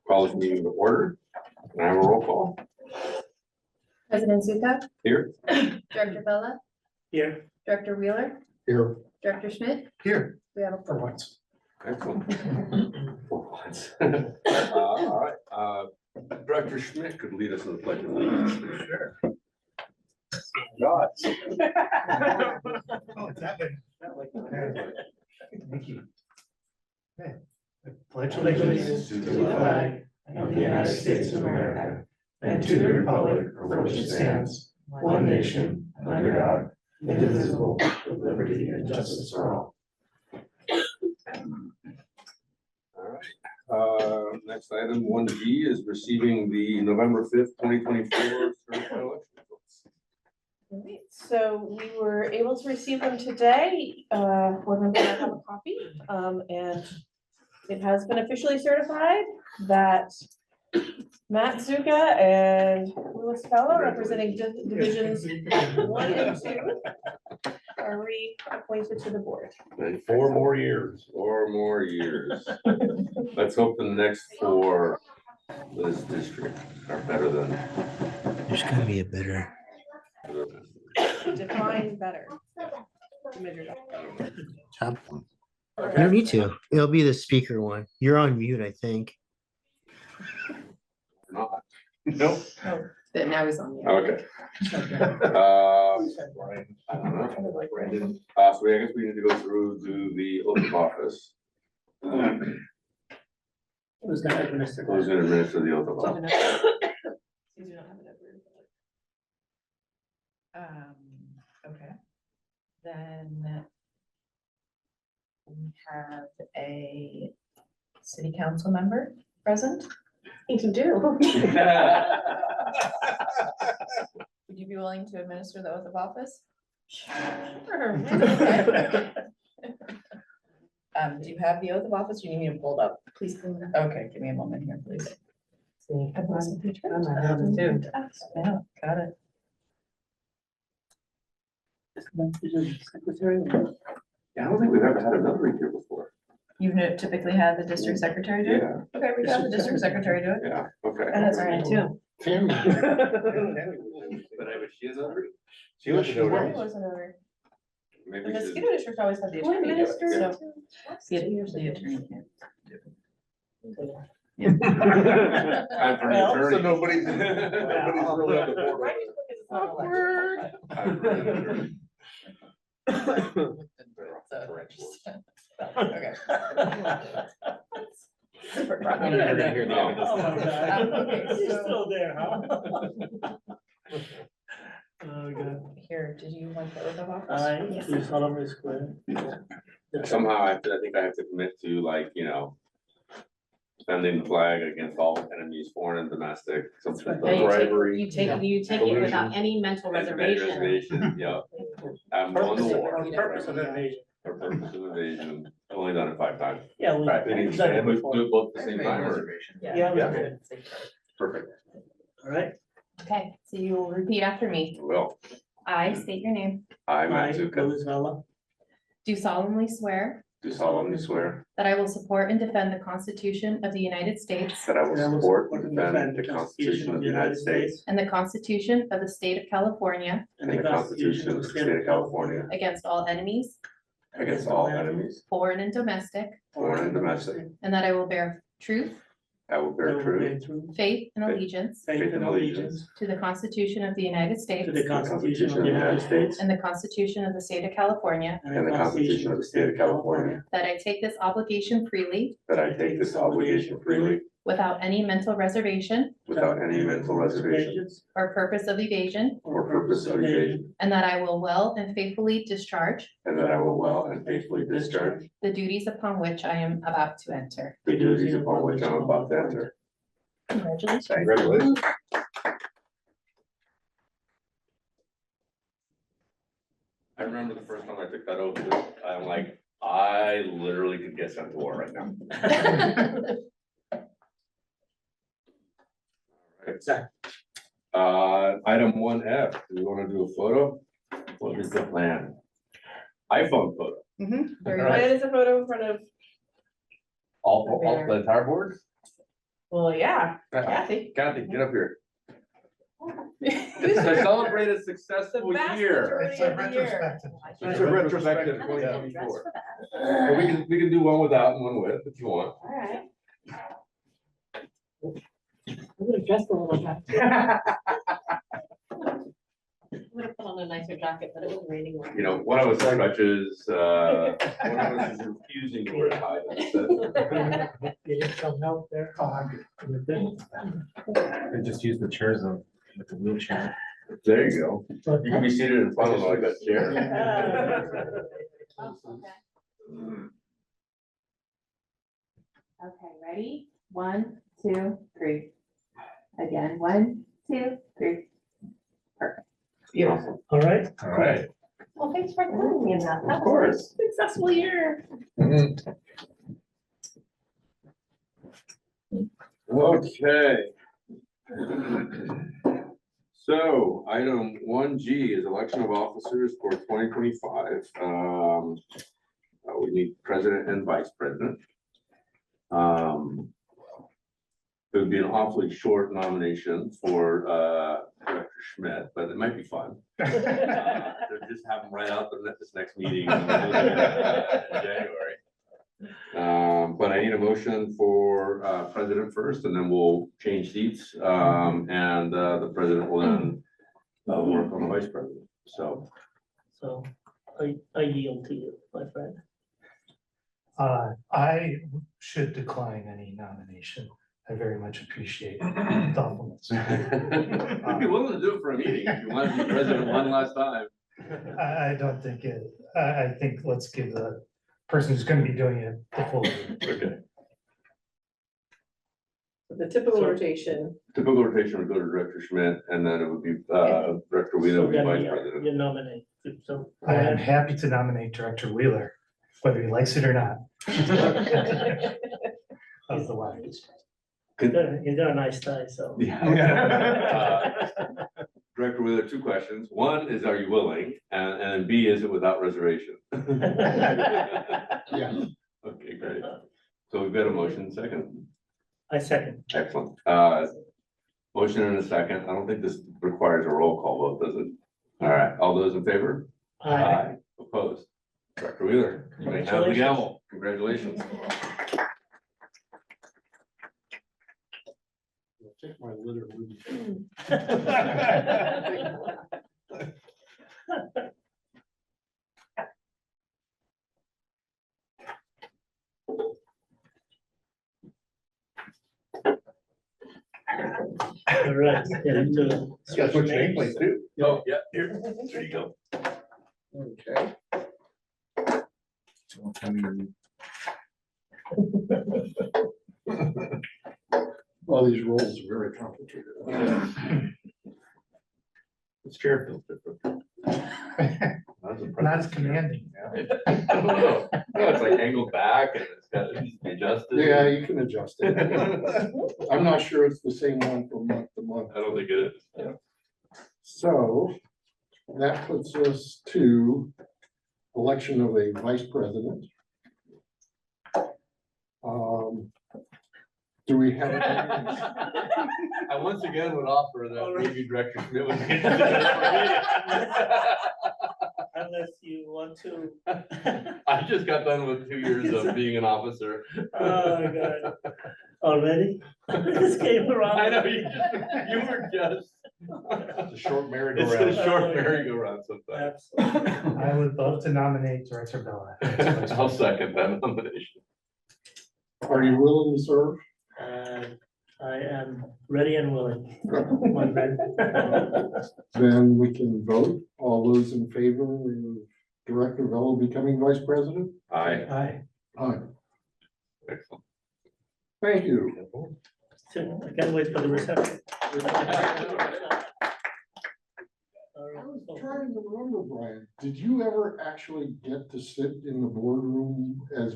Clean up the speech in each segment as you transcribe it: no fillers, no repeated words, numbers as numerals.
Call this meeting to order. Can I have a roll call? President Zuka, Here. Director Bella, Here. Director Wheeler, Here. Director Schmidt. Here. We have a For once. Excellent. For once. All right, Director Schmidt could lead us in the pledge of allegiance. Sure. God. Oh, it's happening. Thank you. Okay. I pledge allegiance to the flag of the United States of America and to the republic for which it stands, one nation, under God, indivisible, with liberty and justice for all. All right, next item 1G is receiving the November 5th, 2024 certified election results. All right, so we were able to receive them today. Board members have a copy, and it has been officially certified that Matt Zuka and Louis Fellow, representing divisions 1 and 2, are reappointed to the board. And 4 more years. 4 more years. Let's hope the next 4 this district are better than. There's gonna be a better. Define better. Measure that. Top one. You don't need to. It'll be the speaker one. You're on mute, I think. Not. Nope. Oh, but now he's on the. Okay. I don't know. So I guess we need to go through to the oath of office. Who's gonna administer? Who's gonna administer the oath of office? Okay, then we have a city council member present. You do. Would you be willing to administer the oath of office? Sure. Do you have the oath of office? Or you need me to pull it up? Please. Okay, give me a moment here, please. I Yeah, got it. Secretary. Yeah, I don't think we've ever had a notary here before. You've typically had the district secretary do it? Yeah, Okay, we have the district secretary do it. yeah, okay. And that's all right too. Family. But she is a notary. She was a I notary. wasn't over. Maybe The we should. mosquito district always had the Who attorney do it, administers so. The attorney can't do it. Time for an attorney. So nobody's really on the board right Awkward. Okay. Super I'm never gonna hear the end of this. Okay, She's so- still there, huh? Oh, God. Here, did you want the oath of office? I, do solemnly swear. Somehow I think I have to commit to, like, you know, defending the flag against all enemies, foreign and domestic, something like Yeah, you take- bribery. You take it without any mental reservation. Yeah. I'm going to war. Purpose of invasion. For purpose of invasion. I've only done it 5 times. Yeah, Right, we've done it and we before. do it both at the same time, or? Yeah, we Yeah. did. Perfect. All right. Okay, so you will repeat after me. Well, I state your name. I, I, Matt Zuka, Louis Vella, Do solemnly swear do solemnly swear that I will support and defend the Constitution of the United States that I will support and defend the Constitution of the United States and the Constitution of the State of California and the Constitution of the State of California against all enemies, against all enemies, foreign and domestic, foreign and domestic. and that I will bear truth, I will bear true faith, and allegiance faith and allegiance to the Constitution of the United States to the Constitution of the United States and the Constitution of the State of California, and the Constitution of the State of California, that I take this obligation freely that I take this obligation freely without any mental reservation without any mental reservation or purpose of evasion, or purpose of evasion, and that I will well and faithfully discharge and that I will well and faithfully discharge the duties upon which I am about to enter. the duties upon which I'm about to enter. Congratulations. Congratulations. I remember the first time I took that oath, I'm like, I literally could get sent to war right now. Item 1F, do we want to do a photo? What is the plan? iPhone photo, Very All right. good. Is a photo in front of. all the entire board? Well, yeah, Kathy. Kathy, get up here. It's To celebrate a successful The vast year. majority It's a of the year. retrospective. It's a retrospective I think I can 2024. dress for that. Or we can do one without and one with if you want. All right. I'm gonna dress a little bit. I'm gonna put on a nicer jacket, but it was raining. You know, one of us stretches, one of us is refusing to wear a tie. You need some help there? They just use the chairs with the wheelchair. There you go. You can be seated in front of like that chair. Oh, okay. Okay, ready? 1, 2, 3. Again, 1, 2, 3. Beautiful. All right. All right. Well, thanks for including me in that. Of course. Successful year. Okay. So item 1G is election of officers for 2025. We need president and vice president. It would be an awfully short nomination for Director Schmidt, but it might be fun. Just have him write out this next meeting in January. But I need a motion for president first, and then we'll change seats. And the president will then work on the vice president. So So I yield to you, my friend. I should decline any nomination. I very much appreciate thoughtfulness. I'd be willing to do it for a meeting if you want to be president one last time. I don't think it, I think let's give the person who's gonna be doing it the full. Okay. The typical rotation. Typical rotation would go to Director Schmidt, and then it would be Director Wheeler would be So then vice president. you nominate, so. I am happy to nominate Director Wheeler, whether he likes it or not. Of the wives. You got a nice tie, so. Yeah. Director Wheeler, 2 questions. One is, are you willing? And B, is it without reservation? Yeah. Okay, great. So we've got a motion second. I second. Excellent. Motion and a second. I don't think this requires a roll call vote, does it? All right, all those in favor? Aye. Opposed? Director Wheeler, you may have the gavel. Congratulations. Take my litter with you. All right. Got switch nameplates too. Oh, yeah, here, there you go. Okay. All these roles are very complicated. This chair feels different. Not as commanding. No, it's like angled back and it's got to be adjusted. Yeah, you can adjust it. I'm not sure it's the same one from month to month. I don't think it is. So that puts us to election of a vice president. Do we have? I once again would offer that maybe Director Schmidt would be. Unless you want to. I just got done with 2 years of being an officer. Oh, my God. Already? This came around. I know, you were just. It's a short It's merry-go-round. a short merry-go-round sometimes. Absolutely. I would love to nominate Director Bella. I'll second that nomination. Are you willing to serve? I am ready and willing, my friend. Then we can vote. All those in favor of Director Vella becoming vice president? Aye. Aye. Aye. Excellent. Thank you. So I can't wait for the reception. I was trying to remember, Brian, did you ever actually get to sit in the boardroom as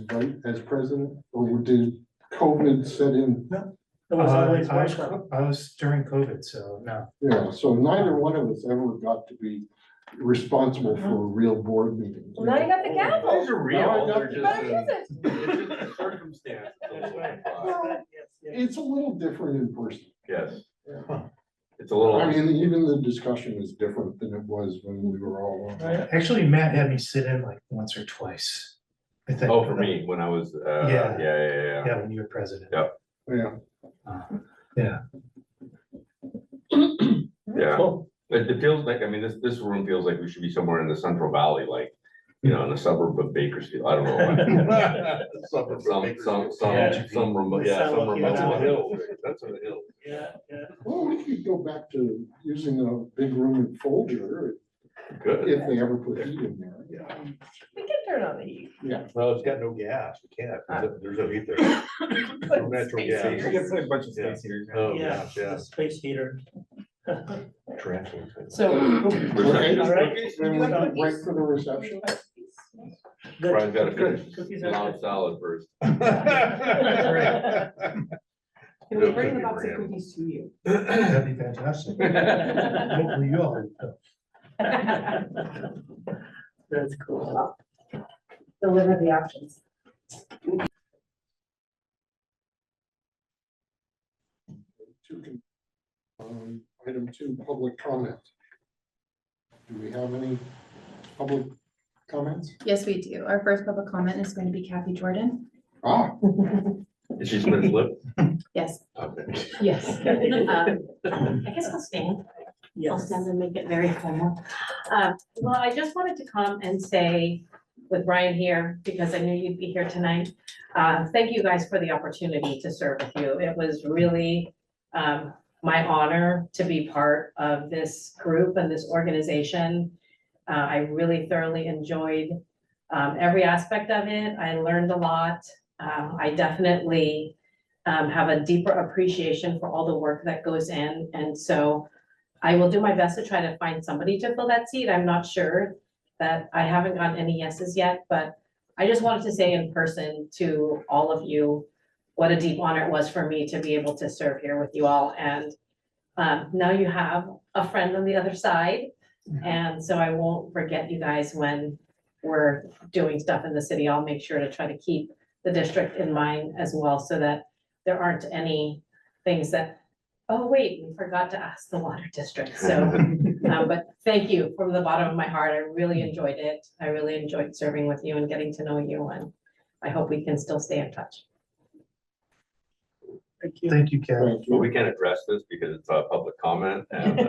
president, or did COVID set in? It was always I was- workshop. I was during COVID, so no. Yeah, so neither one of us ever got to be responsible for real board meetings. Well, now you got the gavel. Those are real, they're You better use just it. it's just a circumstance. That's right. Well, Yes, yes. it's a little different in person. Yes. Yeah. It's a little. I mean, even the discussion is different than it was when we were all on. Actually, Matt had me sit in like once or twice. I think. Oh, for me, when I was, Yeah. yeah. Yeah, when you were president. Yeah. Yeah, Yeah. Cool. It feels like, I mean, this room feels like we should be somewhere in the Central Valley, like, you know, in a suburb of Bakersfield, I don't know. Some remote, yeah, some Sound like remote. that's on the hill. That's on the hill. Yeah, yeah. well, we could go back to using a big room in Folger Good. if they ever put heat in there. Yeah. We can turn on the heat. Well, it's got no gas. You can't. There's no heat there. No natural Space gas. heaters. You can put a bunch of space heaters. Oh, Yeah, gosh, yeah. the space heater. Tarantulas. So. Okay, All right. then we can break for the reception. Good. Brian's gotta Good. finish Cookies his are non good. salad first. Can we bring the No box cookie of for him. cookies to you? That'd be fantastic. Hopefully you all. That's cool. Deliver the options. Item 2, public comment. Do we have any public comments? Yes, we do. Our first public comment is going to be Kathy Jordan. Ah, Is she split flip? Yes. Okay. Yes. I guess I'll stand. I'll Yes. stand and make it very formal. Well, I just wanted to come and say with Brian here, because I knew you'd be here tonight. Thank you guys for the opportunity to serve with you. It was really my honor to be part of this group and this organization. I really thoroughly enjoyed every aspect of it. I learned a lot. I definitely have a deeper appreciation for all the work that goes in. And so I will do my best to try to find somebody to fill that seat. I'm not sure that I haven't gotten any yeses yet, but I just wanted to say in person to all of you what a deep honor it was for me to be able to serve here with you all. And now you have a friend on the other side. And so I won't forget you guys when we're doing stuff in the city. I'll make sure to try to keep the district in mind as well, so that there aren't any things that, oh, wait, we forgot to ask the water district. So, but thank you from the bottom of my heart. I really enjoyed it. I really enjoyed serving with you and getting to know you, and I hope we can still stay in touch. Thank you. Thank you, Karen. thank Well, you. we can't address this because it's a public comment and.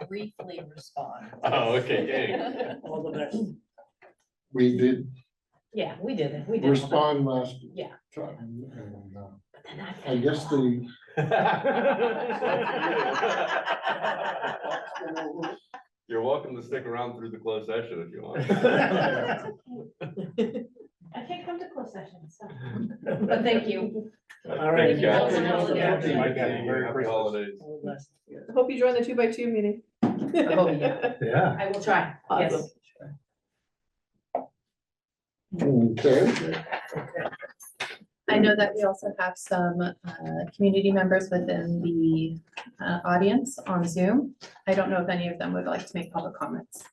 Briefly respond. Oh, okay, dang. All the best. We did Yeah, we did it. We did. it. respond last Yeah. time, and But then I guess the. You're welcome to stick around through the closed session if you want. I can't come to closed sessions, so. But thank you. All right. Thank you, guys. Happy Happy holidays. All the best. Hope you join the 2x2 meeting. Oh, yeah. Yeah. I will try. Yes. Awesome. Okay, I know that we also have some community members within the audience on Zoom. I don't know if any of them would like to make public comments.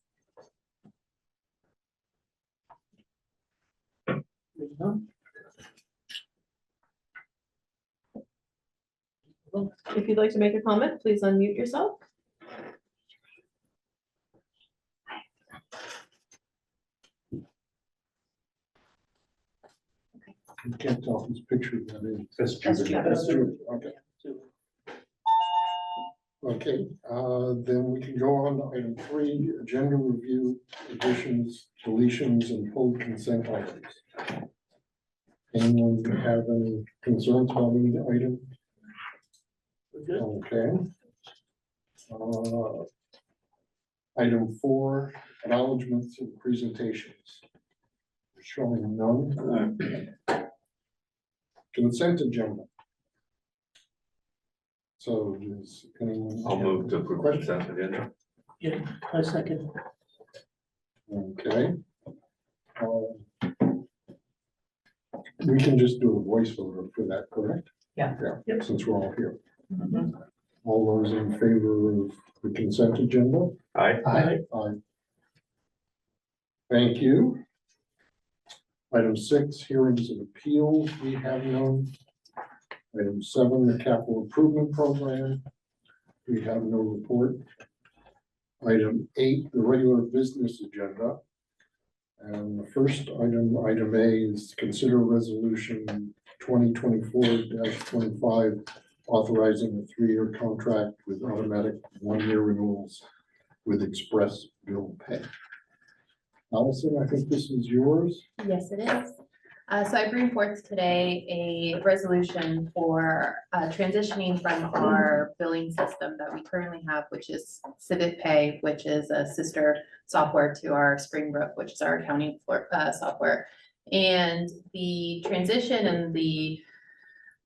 If you'd like to make a comment, please unmute yourself. you can't tell whose picture that is. That's That's true. That's true, okay. Okay, then we can go on to item 3, agenda review, additions, deletions, and pulled consent items. Anyone have any concerns about any item? We're good. Okay. Item 4, acknowledgements and presentations. Showing none. Consent agenda. So does anyone? I'll move to have a approve question? consent agenda. Yeah, a second. Okay. We can just do a voice vote for that, correct? Yeah. Yeah, since we're all here. Mhm. All those in favor of the consent agenda? Aye. Aye. Thank you. Item 6, hearings and appeals, we have none. Item 7, the capital improvement program, we have no report. Item 8, the regular business agenda. And the first item, item A, is consider resolution 2024-25, authorizing a 3-year contract with automatic 1-year renewals with express bill pay. Allison, I think this is yours. Yes, it is. So I bring forth today a resolution for transitioning from our billing system that we currently have, which is Civic Pay, which is a sister software to our Springbrook, which is our accounting software. And the transition and the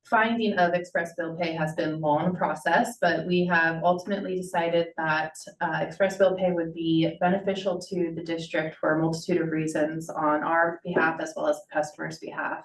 finding of express bill pay has been a long process, but we have ultimately decided that express bill pay would be beneficial to the district for a multitude of reasons on our behalf as well as the customer's behalf.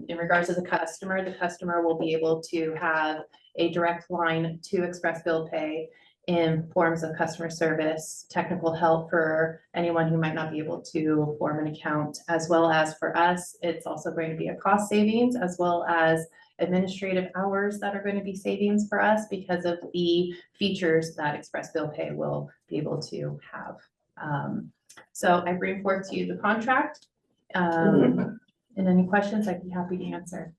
In regards to the customer will be able to have a direct line to express bill pay in forms of customer service, technical help for anyone who might not be able to form an account, as well as for us, it's also going to be a cost savings as well as administrative hours that are going to be savings for us because of the features that express bill pay will be able to have. So I bring forth to you the contract. And any questions, I'd be happy to answer.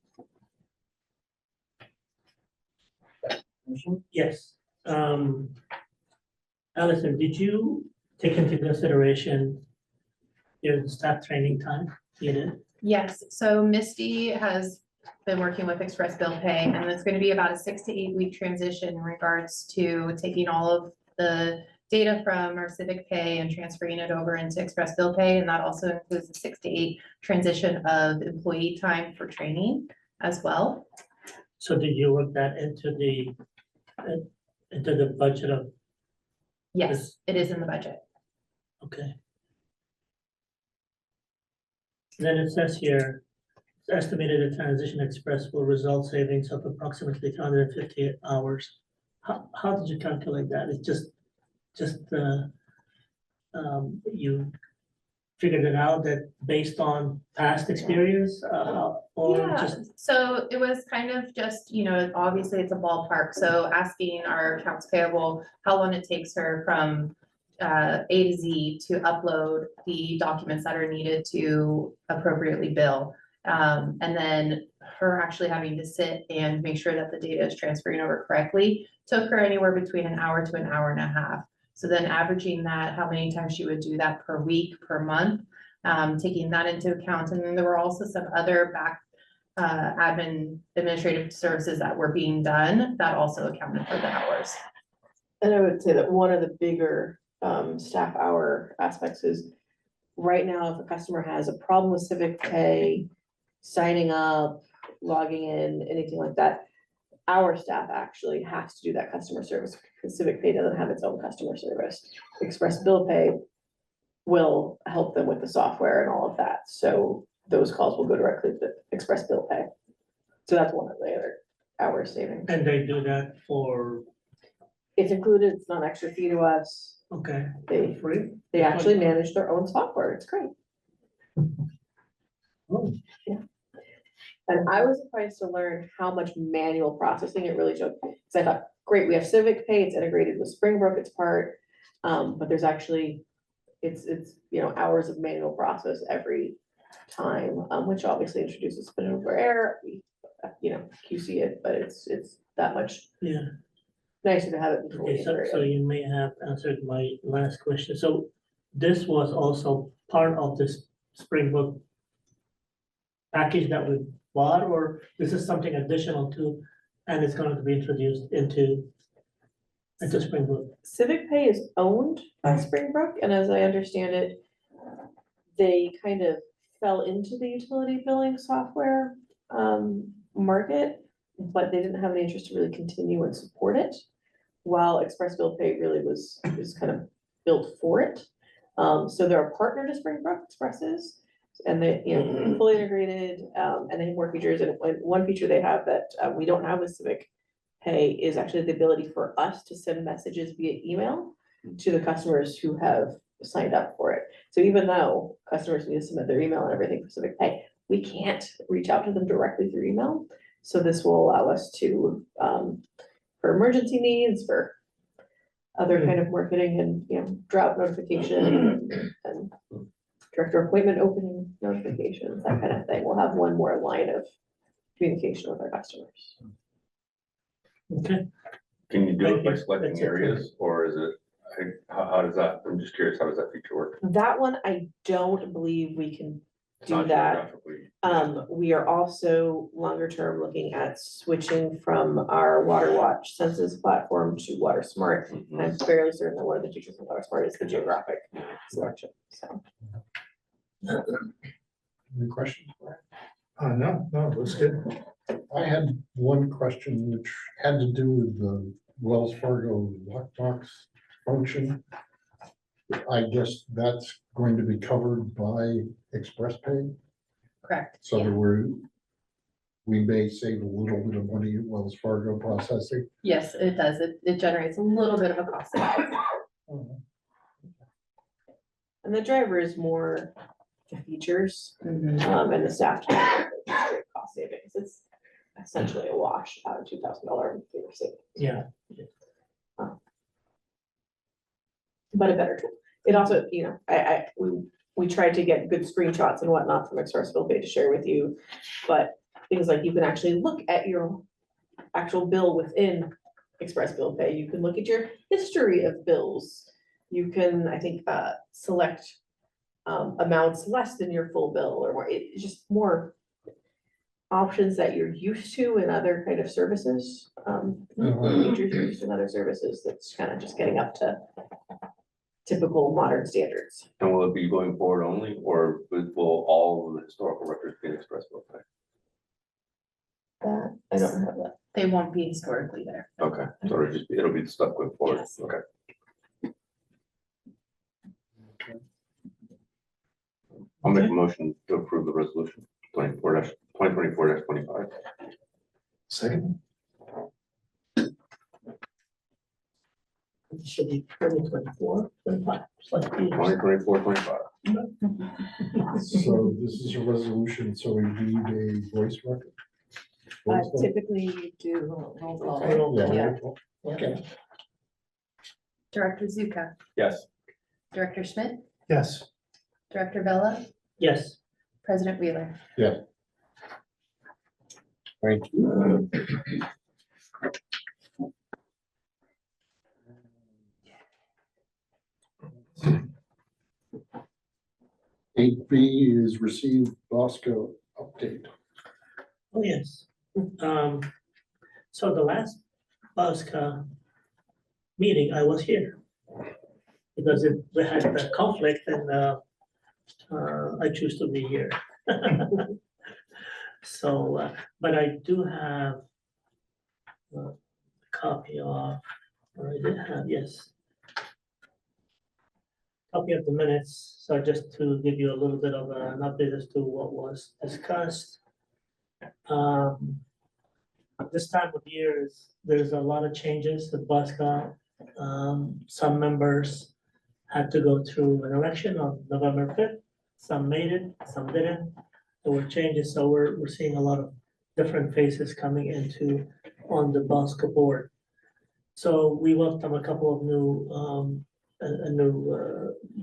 Yes. Allison, did you take into consideration your staff training time? You did? Yes, so Misty has been working with Express Bill Pay, and it's gonna be about a 6 to 8 week transition in regards to taking all of the data from our Civic Pay and transferring it over into Express Bill Pay, and that also includes a 6 to 8 transition of employee time for training as well. So did you work that into the budget of, Yes, it is in the budget. okay. Then it says here, it's estimated the transition express will result savings of approximately 258 hours. How did you calculate that? It's just you figured it out that based on past experience, or Yeah, just, so it was kind of just, you know, obviously it's a ballpark, so asking our accounts payable how long it takes her from A to Z to upload the documents that are needed to appropriately bill. And then her actually having to sit and make sure that the data is transferring over correctly took her anywhere between an hour to an hour and a half. So then averaging that, how many times she would do that per week, per month, taking that into account. And then there were also some other administrative services that were being done that also accounted for the hours. And I would say that one of the bigger staff hour aspects is right now, if a customer has a problem with Civic Pay, signing up, logging in, anything like that, our staff actually has to do that customer service because Civic Pay doesn't have its own customer service. Express Bill Pay will help them with the software and all of that. So those calls will go directly to Express Bill Pay. So that's one of the other hour savings. and they do that for, It's included, it's not an extra fee to us. okay, They free? actually manage their own software. It's great. Oh. Yeah. And I was surprised to learn how much manual processing it really took. Because I thought, great, we have Civic Pay, it's integrated with Springbrook, it's part. But there's actually, it's hours of manual process every time, which obviously introduces a bit of error. We, QC it, but it's that much Yeah, nicer to have it. okay, so you may have answered my last question. So this was also part of this Springbrook package that we bought, or this is something additional to, and it's going to be introduced into Springbrook? Civic Pay is owned by Springbrook, and as I understand it, they kind of fell into the utility billing software market, but they didn't have any interest to really continue and support it, while Express Bill Pay really was kind of built for it. So they're a partner to Springbrook Expresses, and they, fully integrated, and they have more features. And one feature they have that we don't have with Civic Pay is actually the ability for us to send messages via email to the customers who have signed up for it. So even though customers need to submit their email and everything for Civic Pay, we can't reach out to them directly through email. So this will allow us to, for emergency needs, for other kind of marketing and, you know, drought notification and director appointment opening notifications, that kind of thing. We'll have one more line of communication with our customers. Okay, Can you do it by That's selecting it for me. areas, or is it, how does that, I'm just curious, how does that feature work? That one, I don't believe we can It's do not that. geographically- We are also longer term looking at switching from our Water Watch census platform to Water Smart. Mhm. I'm fairly certain that one of the features of Water Smart is the geographic selection, so. Any questions? No, looks good. I had one question which had to do with the Wells Fargo lockbox function. I guess that's going to be covered by Express Pay, Correct. so Yeah. that we may save a little bit of money at Wells Fargo processing. Yes, it does. It generates a little bit of a cost. savings. And the driver is more the features, Mhm. and the staff time, straight cost savings. It's essentially a wash out of $2,000 savings. yeah, But a better tool. It also, you know, we tried to get good screenshots and whatnot from Express Bill Pay to share with you. But things like you can actually look at your actual bill within Express Bill Pay. You can look at your history of bills. You can, I think, select amounts less than your full bill or more. It's just more options that you're used to in other kind of services. Features you're used to in other services. That's kind of just getting up to typical modern standards. And will it be going forward only, or will all of the historical records be Express Bill Pay? That, I don't have that. They won't be historically there. Okay, so it'll be the stuff going forward, Yes. okay. I'll make a motion to approve the resolution 2024-25. Second. it should be 2024, 25, it's like 2024-25. So this is a resolution, so we need a voice record. Voice vote? Typically you do roll call. Yeah, roll Yeah. call. Okay. Director Zuka, Yes. Director Schmidt, Yes. Director Bella, Yes, President Wheeler. Thank you. 8B is receive Bosco update. oh, yes. So the last BOSCA meeting, I was here. Because we had a conflict and, I choose to be here. So, but I do have a copy of, or I did have, yes. Copy of the minutes, so just to give you a little bit of an update as to what was discussed. This time of year there's a lot of changes at BOSCA. Some members had to go through an election on November 5th. Some made it, some didn't. There were changes, so we're seeing a lot of different faces coming into on the BOSCA board. So we welcome a couple of new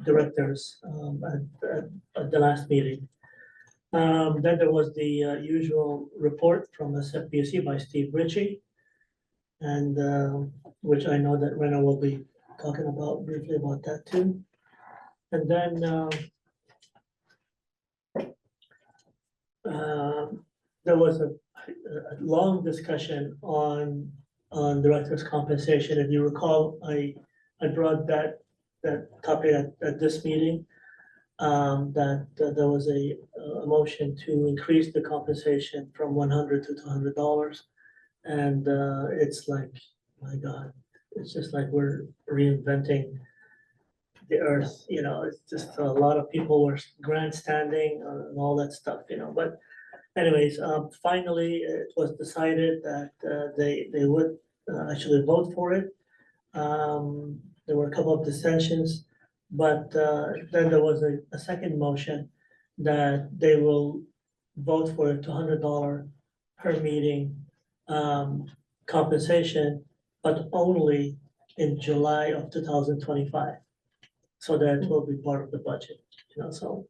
directors at the last meeting. Then there was the usual report from the SFPC by Steve Ritchie. And which I know that Rena will be talking about briefly about that too. And then there was a long discussion on director's compensation. If you recall, I brought that topic at this meeting. That there was a motion to increase the compensation from $100 to $200. And it's like, my God, it's just like we're reinventing the earth, you know. It's just a lot of people were grandstanding and all that stuff, you know. But anyways, finally, it was decided that they would actually vote for it. There were a couple of dissensions, But then there was a second motion that they will vote for a $200 per meeting compensation, but only in July of 2025. So that it will be part of the budget, so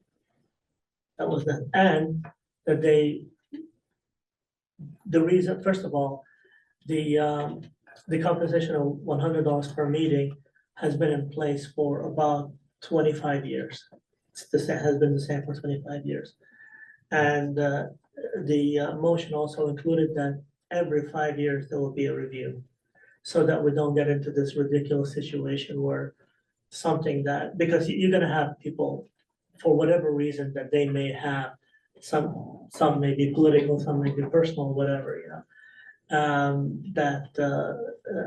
that was that. And that the reason, first of all, the compensation of $100 per meeting has been in place for about 25 years. Has been the same for 25 years. And the motion also included that every 5 years there will be a review. So that we don't get into this ridiculous situation where something that, because you're gonna have people, for whatever reason that they may have, some may be political, some may be personal, whatever, that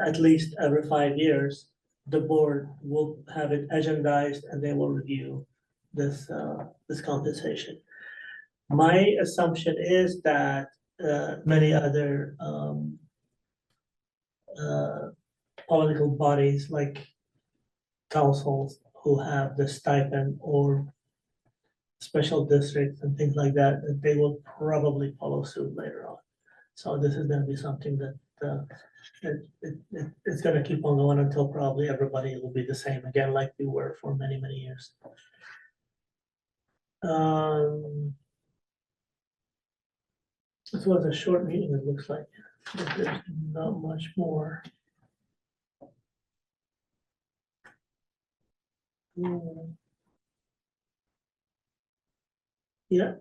at least every 5 years, the board will have it agendized and they will review this compensation. My assumption is that many other political bodies like councils who have the stipend or special districts and things like that, that they will probably follow suit later on. So this is gonna be something that it's gonna keep on going until probably everybody will be the same again, like we were for many, many years. This was a short meeting, it looks like, but there's not much more. Yeah,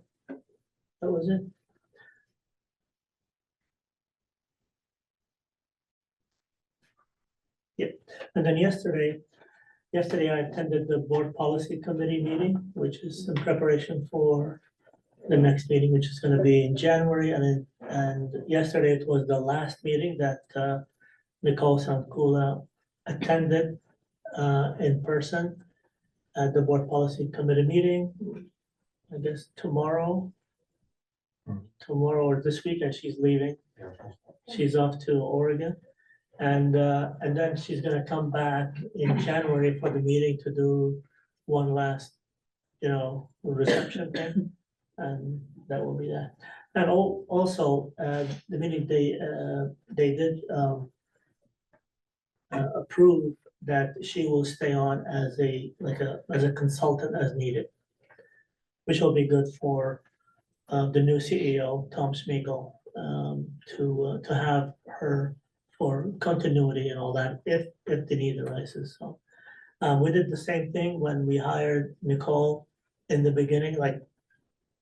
that was it. Yep, and then yesterday I attended the board policy committee meeting, which is in preparation for the next meeting, which is gonna be in January, and yesterday it was the last meeting that Nicole Santkula attended in person at the board policy committee meeting. I guess tomorrow or this weekend, she's leaving. She's off to Oregon. And then she's gonna come back in January for the meeting to do one last, reception thing. And that will be that. And also, the meeting, they did approve that she will stay on as a consultant as needed, which will be good for the new CEO, Tom Smeagol, to have her for continuity and all that, if the need arises, so. We did the same thing when we hired Nicole in the beginning, like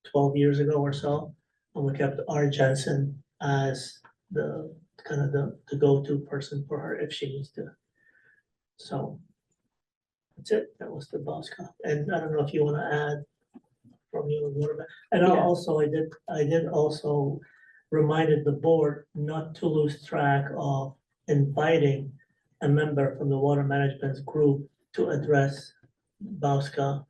12 years ago or so, and we kept Art Jensen as the go-to person for her if she needs to. So that's it, that was the boss cop, and I don't know if you wanna add from you, and Yeah. also, I did also reminded the board not to lose track of inviting a member from the water management group to address Bauska,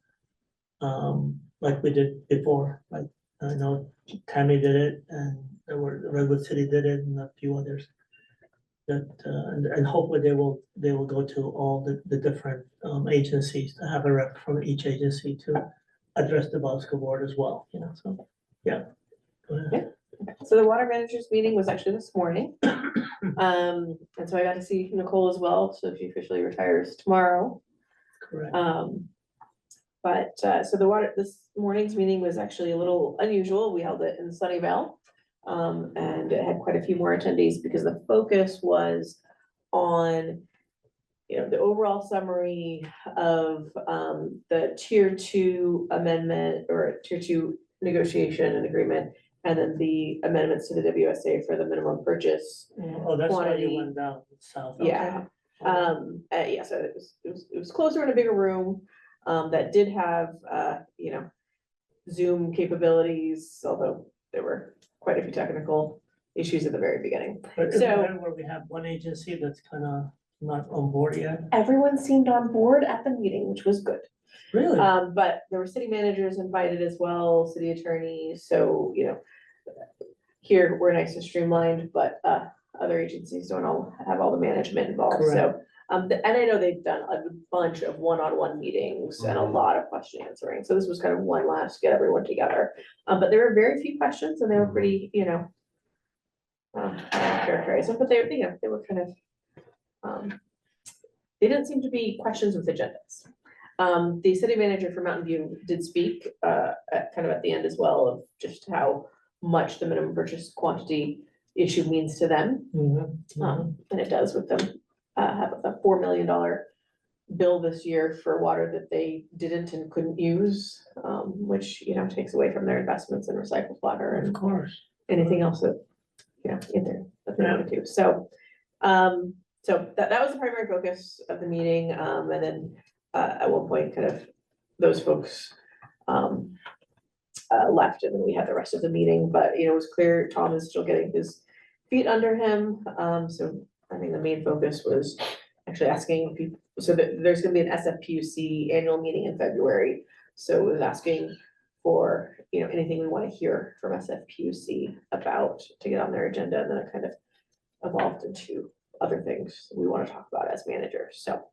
like we did before, like, I know Tammy did it, and there were, Redwood City did it, and a few others. That, and hopefully they will go to all the different agencies, to have a rep from each agency to address the Bauska board as well, so, yeah. Go ahead. So the water managers meeting was actually this morning. And so I got to see Nicole as well, so she officially retires tomorrow. Correct. So this morning's meeting was actually a little unusual. We held it in Sunnyvale. And it had quite a few more attendees because the focus was on, the overall summary of the tier 2 amendment or tier 2 negotiation and agreement, and then the amendments to the WSA for the minimum purchase. Oh, that's why quantity. you went down south. Yeah. Okay. So it was closer in a bigger room, that did have, Zoom capabilities, although there were quite a few technical issues at the very beginning. But isn't So- that where we have one agency that's not on board yet? Everyone seemed on board at the meeting, which was good. Really? But there were city managers invited as well, city attorneys, so, here, we're nice and streamlined, but, other agencies don't all have all the management involved, so. And I know they've done a bunch of one-on-one meetings and a lot of question answering, so this was kind of one last, get everyone together. But there were very few questions and they were pretty, I don't characterize them, but they, they were kind of, they didn't seem to be questions with agendas. The city manager for Mountain View did speak, kind of at the end as well, of just how much the minimum purchase quantity issue means to them. And it does with them, have a $4 million bill this year for water that they didn't and couldn't use, which, takes away from their investments in recycled water Of and course. anything else that, in there that they want to do. So, that was the primary focus of the meeting. And then, at one point, kind of those folks, left, and then we had the rest of the meeting, but, it was clear Tom is still getting his feet under him. So I think the main focus was actually asking people, so that there's gonna be an SFPUC annual meeting in February. So it was asking for, anything we want to hear from SFPUC about to get on their agenda, and then it kind of evolved into other things we want to talk about as managers, so.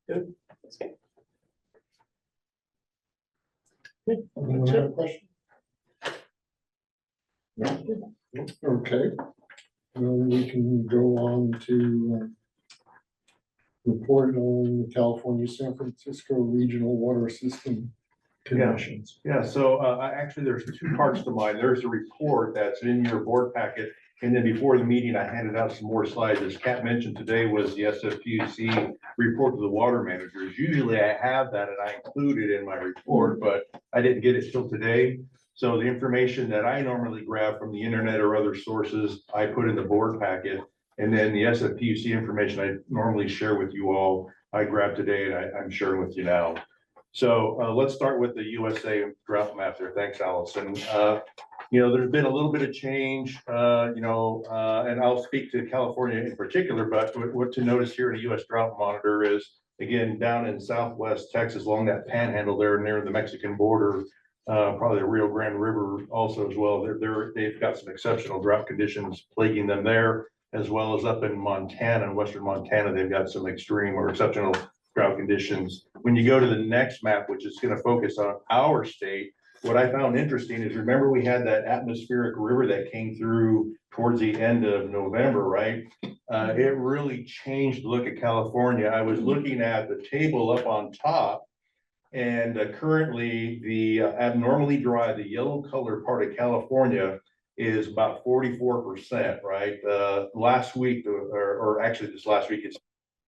Good. That's good. Anyone have a question? No? Okay. We can go on to report on the California San Francisco Regional Water System Commissions. Yeah, so actually, there's two parts to mine. There's a report that's in your board packet. And then before the meeting, I handed out some more slides. As Kat mentioned today was the SFPUC report to the water managers. Usually I have that and I include it in my report, but I didn't get it till today. So the information that I normally grab from the internet or other sources, I put in the board packet. And then the SFPUC information I normally share with you all, I grabbed today and I'm sharing with you now. So let's start with the USA drought map there. Thanks, Allison. There's been a little bit of change, and I'll speak to California in particular, but what to notice here in the US Drought Monitor is, again, down in Southwest Texas, along that panhandle there near the Mexican border, probably the Rio Grande River also as well. They've got some exceptional drought conditions plaguing them there, as well as up in Montana, western Montana, they've got some extreme or exceptional drought conditions. When you go to the next map, which is going to focus on our state, what I found interesting is, remember we had that atmospheric river that came through towards the end of November, right? It really changed the look at California. I was looking at the table up on top, and currently the abnormally dry, the yellow color part of California is about 44%, right? Last week, or actually this last week, it's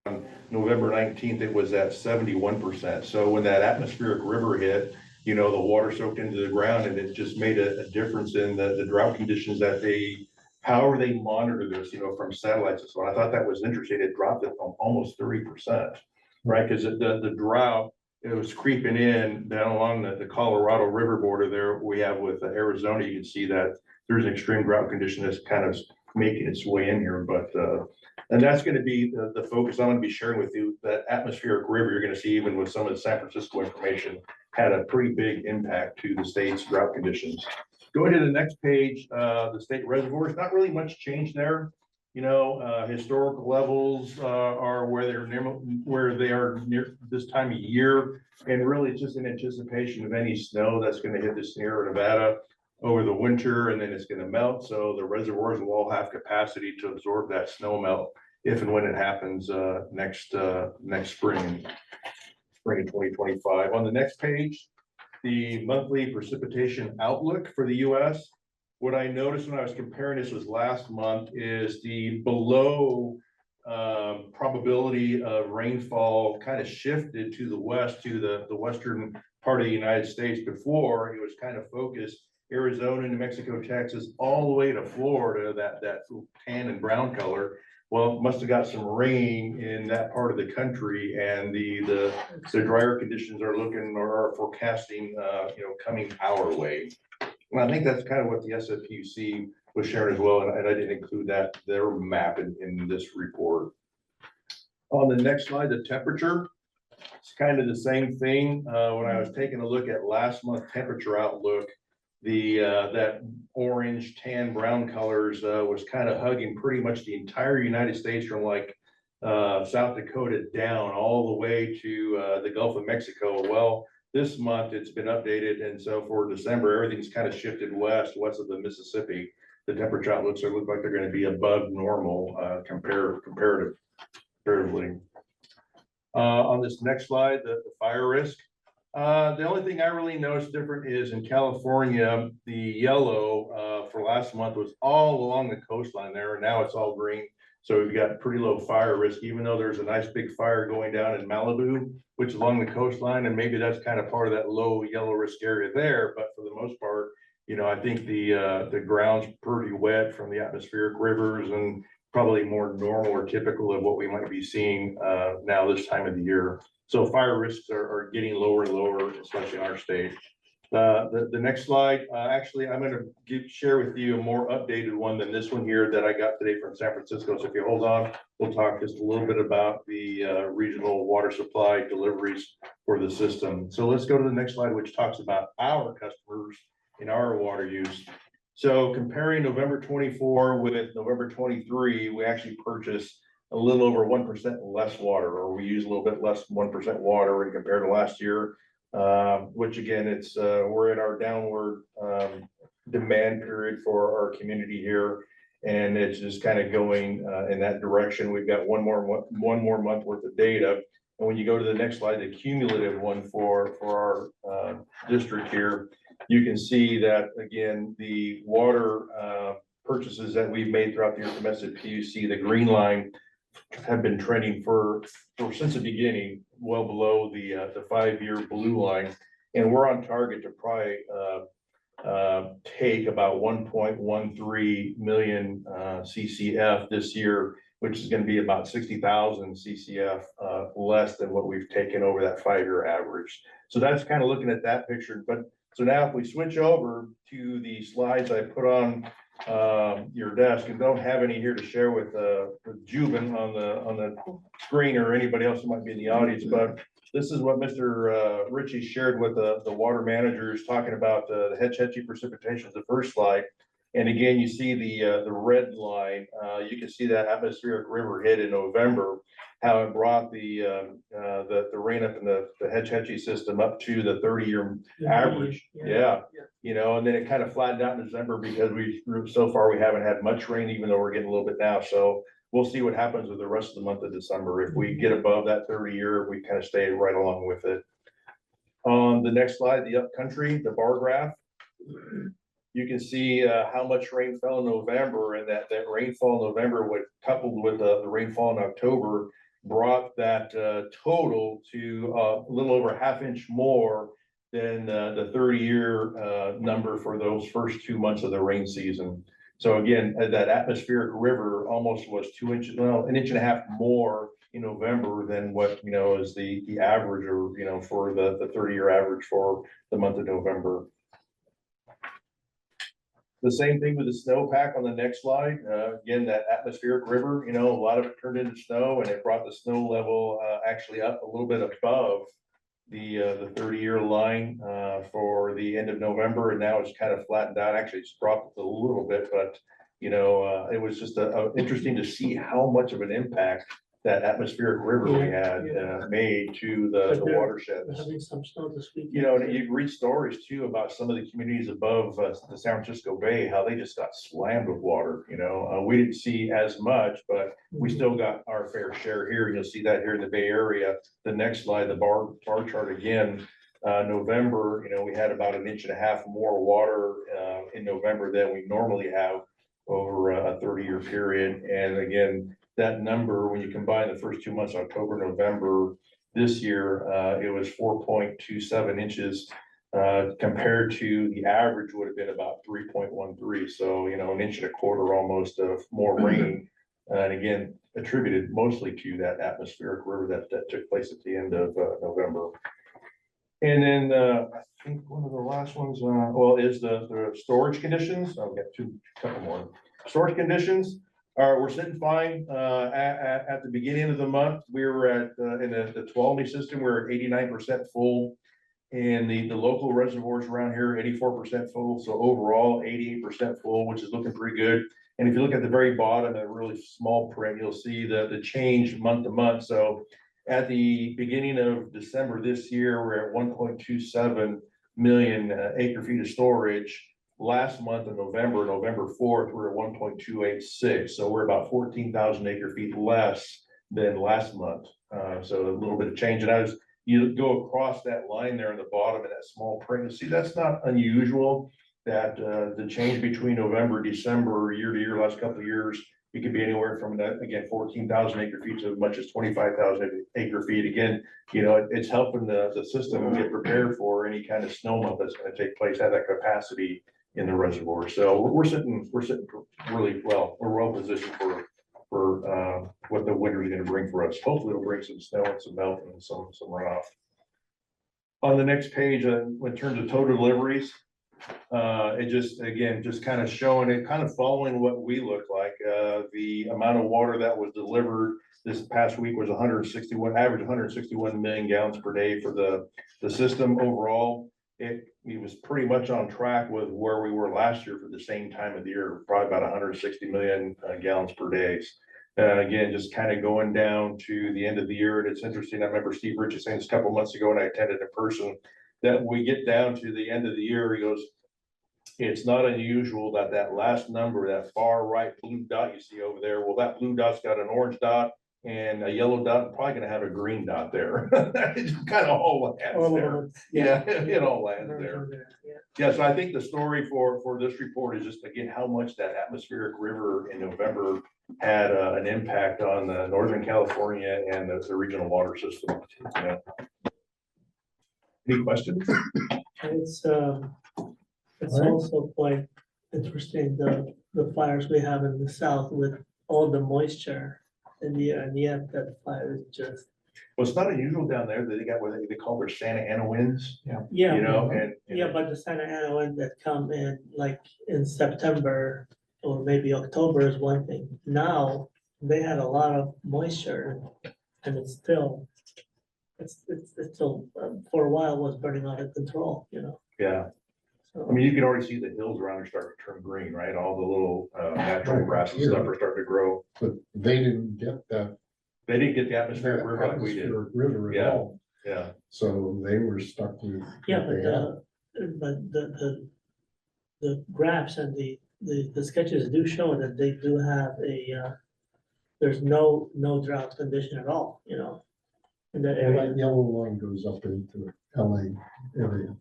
on November 19th, it was at 71%. So when that atmospheric river hit, the water soaked into the ground, and it just made a difference in the drought conditions that however they monitor this, from satellites and so on. I thought that was interesting. It dropped it almost 30%, right? Because the drought, it was creeping in down along the Colorado River border there we have with Arizona. You can see that there's an extreme drought condition that's kind of making its way in here, but and that's going to be the focus I'm going to be sharing with you. That atmospheric river, you're going to see, even with some of the San Francisco information, had a pretty big impact to the state's drought conditions. Going to the next page, the state reservoirs, not really much change there. Historical levels are where they are near this time of year, and really it's just in anticipation of any snow that's going to hit the Sierra Nevada over the winter, and then it's going to melt. So the reservoirs will all have capacity to absorb that snow melt if and when it happens next spring of 2025. On the next page, the monthly precipitation outlook for the US. What I noticed when I was comparing this with last month is the below probability of rainfall kind of shifted to the west, to the western part of the United States. Before, it was kind of focused Arizona, New Mexico, Texas, all the way to Florida, that tan and brown color. Well, must have got some rain in that part of the country, and the drier conditions are looking or are forecasting, coming our way. And I think that's kind of what the SFPUC was sharing as well, and I didn't include their map in this report. On the next slide, the temperature, it's kind of the same thing. When I was taking a look at last month's temperature outlook, that orange, tan, brown colors was kind of hugging pretty much the entire United States from like South Dakota down all the way to the Gulf of Mexico. Well, this month it's been updated, and so for December, everything's kind of shifted west of the Mississippi. The temperature outlooks look like they're going to be above normal comparatively. On this next slide, the fire risk. The only thing I really noticed different is in California, the yellow for last month was all along the coastline there, and now it's all green. So we've got pretty low fire risk, even though there's a nice big fire going down in Malibu, which is along the coastline, and maybe that's kind of part of that low yellow risk area there. But for the most part, you know, I think the ground's pretty wet from the atmospheric rivers and probably more normal or typical of what we might be seeing now this time of the year. So fire risks are getting lower and lower, especially in our state. The next slide, actually, I'm going to share with you a more updated one than this one here that I got today from San Francisco. So if you hold on, we'll talk just a little bit about the regional water supply deliveries for the system. So let's go to the next slide, which talks about our customers in our water use. So comparing November 24 with November 23, we actually purchased a little over 1% less water, or we use a little bit less than 1% water when compared to last year. Which again, it's we're in our downward demand period for our community here, and it's just kind of going in that direction. We've got one more month worth of data, and when you go to the next slide, the cumulative one for our district here, you can see that again the water purchases that we've made throughout the year from MPWD, the green line, have been trending for since the beginning, well below the 5-year blue line, and we're on target to probably take about 1.13 million CCF this year, which is going to be about 60,000 CCF less than what we've taken over that 5-year average. So that's kind of looking at that picture. But so now if we switch over to the slides I put on your desk, and don't have any here to share with Juben on the screen or anybody else who might be in the audience, but this is what Mr. Ritchie shared with the water managers, talking about the Hetch Hetchy precipitation, the first slide. And again, you see the red line. You can see that atmospheric river hit in November, how it brought the rain up in the Hetch Hetchy system up to the 30-year average. Yeah. You know, and then it kind of flattened out in December because so far we haven't had much rain, even though we're getting a little bit now. So we'll see what happens with the rest of the month of December. If we get above that 30-year, we kind of stay right along with it. On the next slide, the upcountry, the bar graph, you can see how much rain fell in November, and that rainfall in November, coupled with the rainfall in October, brought that total to a little over ½ inch more than the 30-year number for those first 2 months of the rain season. So again, that atmospheric river almost was 2 inches, well, 1.5 inches more in November than what, you know, is the average, or, you know, for the 30-year average for the month of November. The same thing with the snowpack on the next slide. Again, that atmospheric river, you know, a lot of it turned into snow, and it brought the snow level actually up a little bit above the 30-year line for the end of November, and now it's kind of flattened out. Actually, it's dropped a little bit, but you know, it was just interesting to see how much of an impact that atmospheric river we had made to the watersheds. Having some snow this week. You know, and you read stories too about some of the communities above the San Francisco Bay, how they just got slammed with water. You know, we didn't see as much, but we still got our fair share here. You'll see that here in the Bay Area. The next slide, the bar chart again. November, you know, we had about 1.5 inches more water in November than we normally have over a 30-year period. And again, that number, when you combine the first 2 months, October, November, this year, it was 4.27 inches compared to the average would have been about 3.13. So, you know, 1.25 inches almost of more rain. And again, attributed mostly to that atmospheric river that took place at the end of November. And then I think one of the last ones, well, is the storage conditions. I've got couple more. Storage conditions. We're sitting fine at the beginning of the month. We were at in the Tuolumne system, we're at 89% full, and the local reservoirs around here 84% full. So overall 88% full, which is looking pretty good. And if you look at the very bottom, a really small print, you'll see the change month to month. So at the beginning of December this year, we're at 1.27 million acre feet of storage. Last month in November 4th, we're at 1.286. So we're about 14,000 acre feet less than last month. So a little bit of change. And as you go across that line there in the bottom of that small print, you see that's not unusual. That the change between November, December, year to year, last couple of years, it could be anywhere from that, again, 14,000 acre feet to as much as 25,000 acre feet. Again, you know, it's helping the system get prepared for any kind of snow melt that's going to take place, have that capacity in the reservoir. So we're sitting really well. We're well positioned for what the winter is going to bring for us. Hopefully it'll bring some snow and some melt and some runoff. On the next page, in terms of total deliveries, it just, again, just kind of showing it, kind of following what we look like. The amount of water that was delivered this past week was 161, average 161 million gallons per day for the system overall. It was pretty much on track with where we were last year for the same time of the year, probably about 160 million gallons per day. Again, just kind of going down to the end of the year. And it's interesting. I remember Steve Rich saying this a couple months ago when I attended in person, that we get down to the end of the year, he goes, it's not unusual that last number, that far right blue dot you see over there, well, that blue dot's got an orange dot and a yellow dot, probably gonna have a green dot there. It just kind of all lands there. Yeah, it all lands there. Yeah, so I think the story for this report is just, again, how much that atmospheric river in November had an impact on Northern California and the regional water system. Yeah. Any questions? It's also quite interesting, the fires we have in the south with all the moisture in the air, and yet that fire is just. Well, it's not unusual down there that they got what they call their Santa Ana winds. Yeah. You know, and. Yeah, but the Santa Ana wind that come in like in September or maybe October is one thing. Now, they had a lot of moisture and it's still, it's still, for a while was burning out of control, you know? Yeah. I mean, you can already see the hills around are starting to turn green, right? All the little natural grass and stuff are starting to grow. But they didn't get that. They didn't get the atmospheric river like we did. atmospheric River Yeah. at all, Yeah. so they were stuck with. Yeah, what they had. but the graphs and the sketches do show that they do have there's no drought condition at all, you know? In that And area. that yellow line goes up into LA area.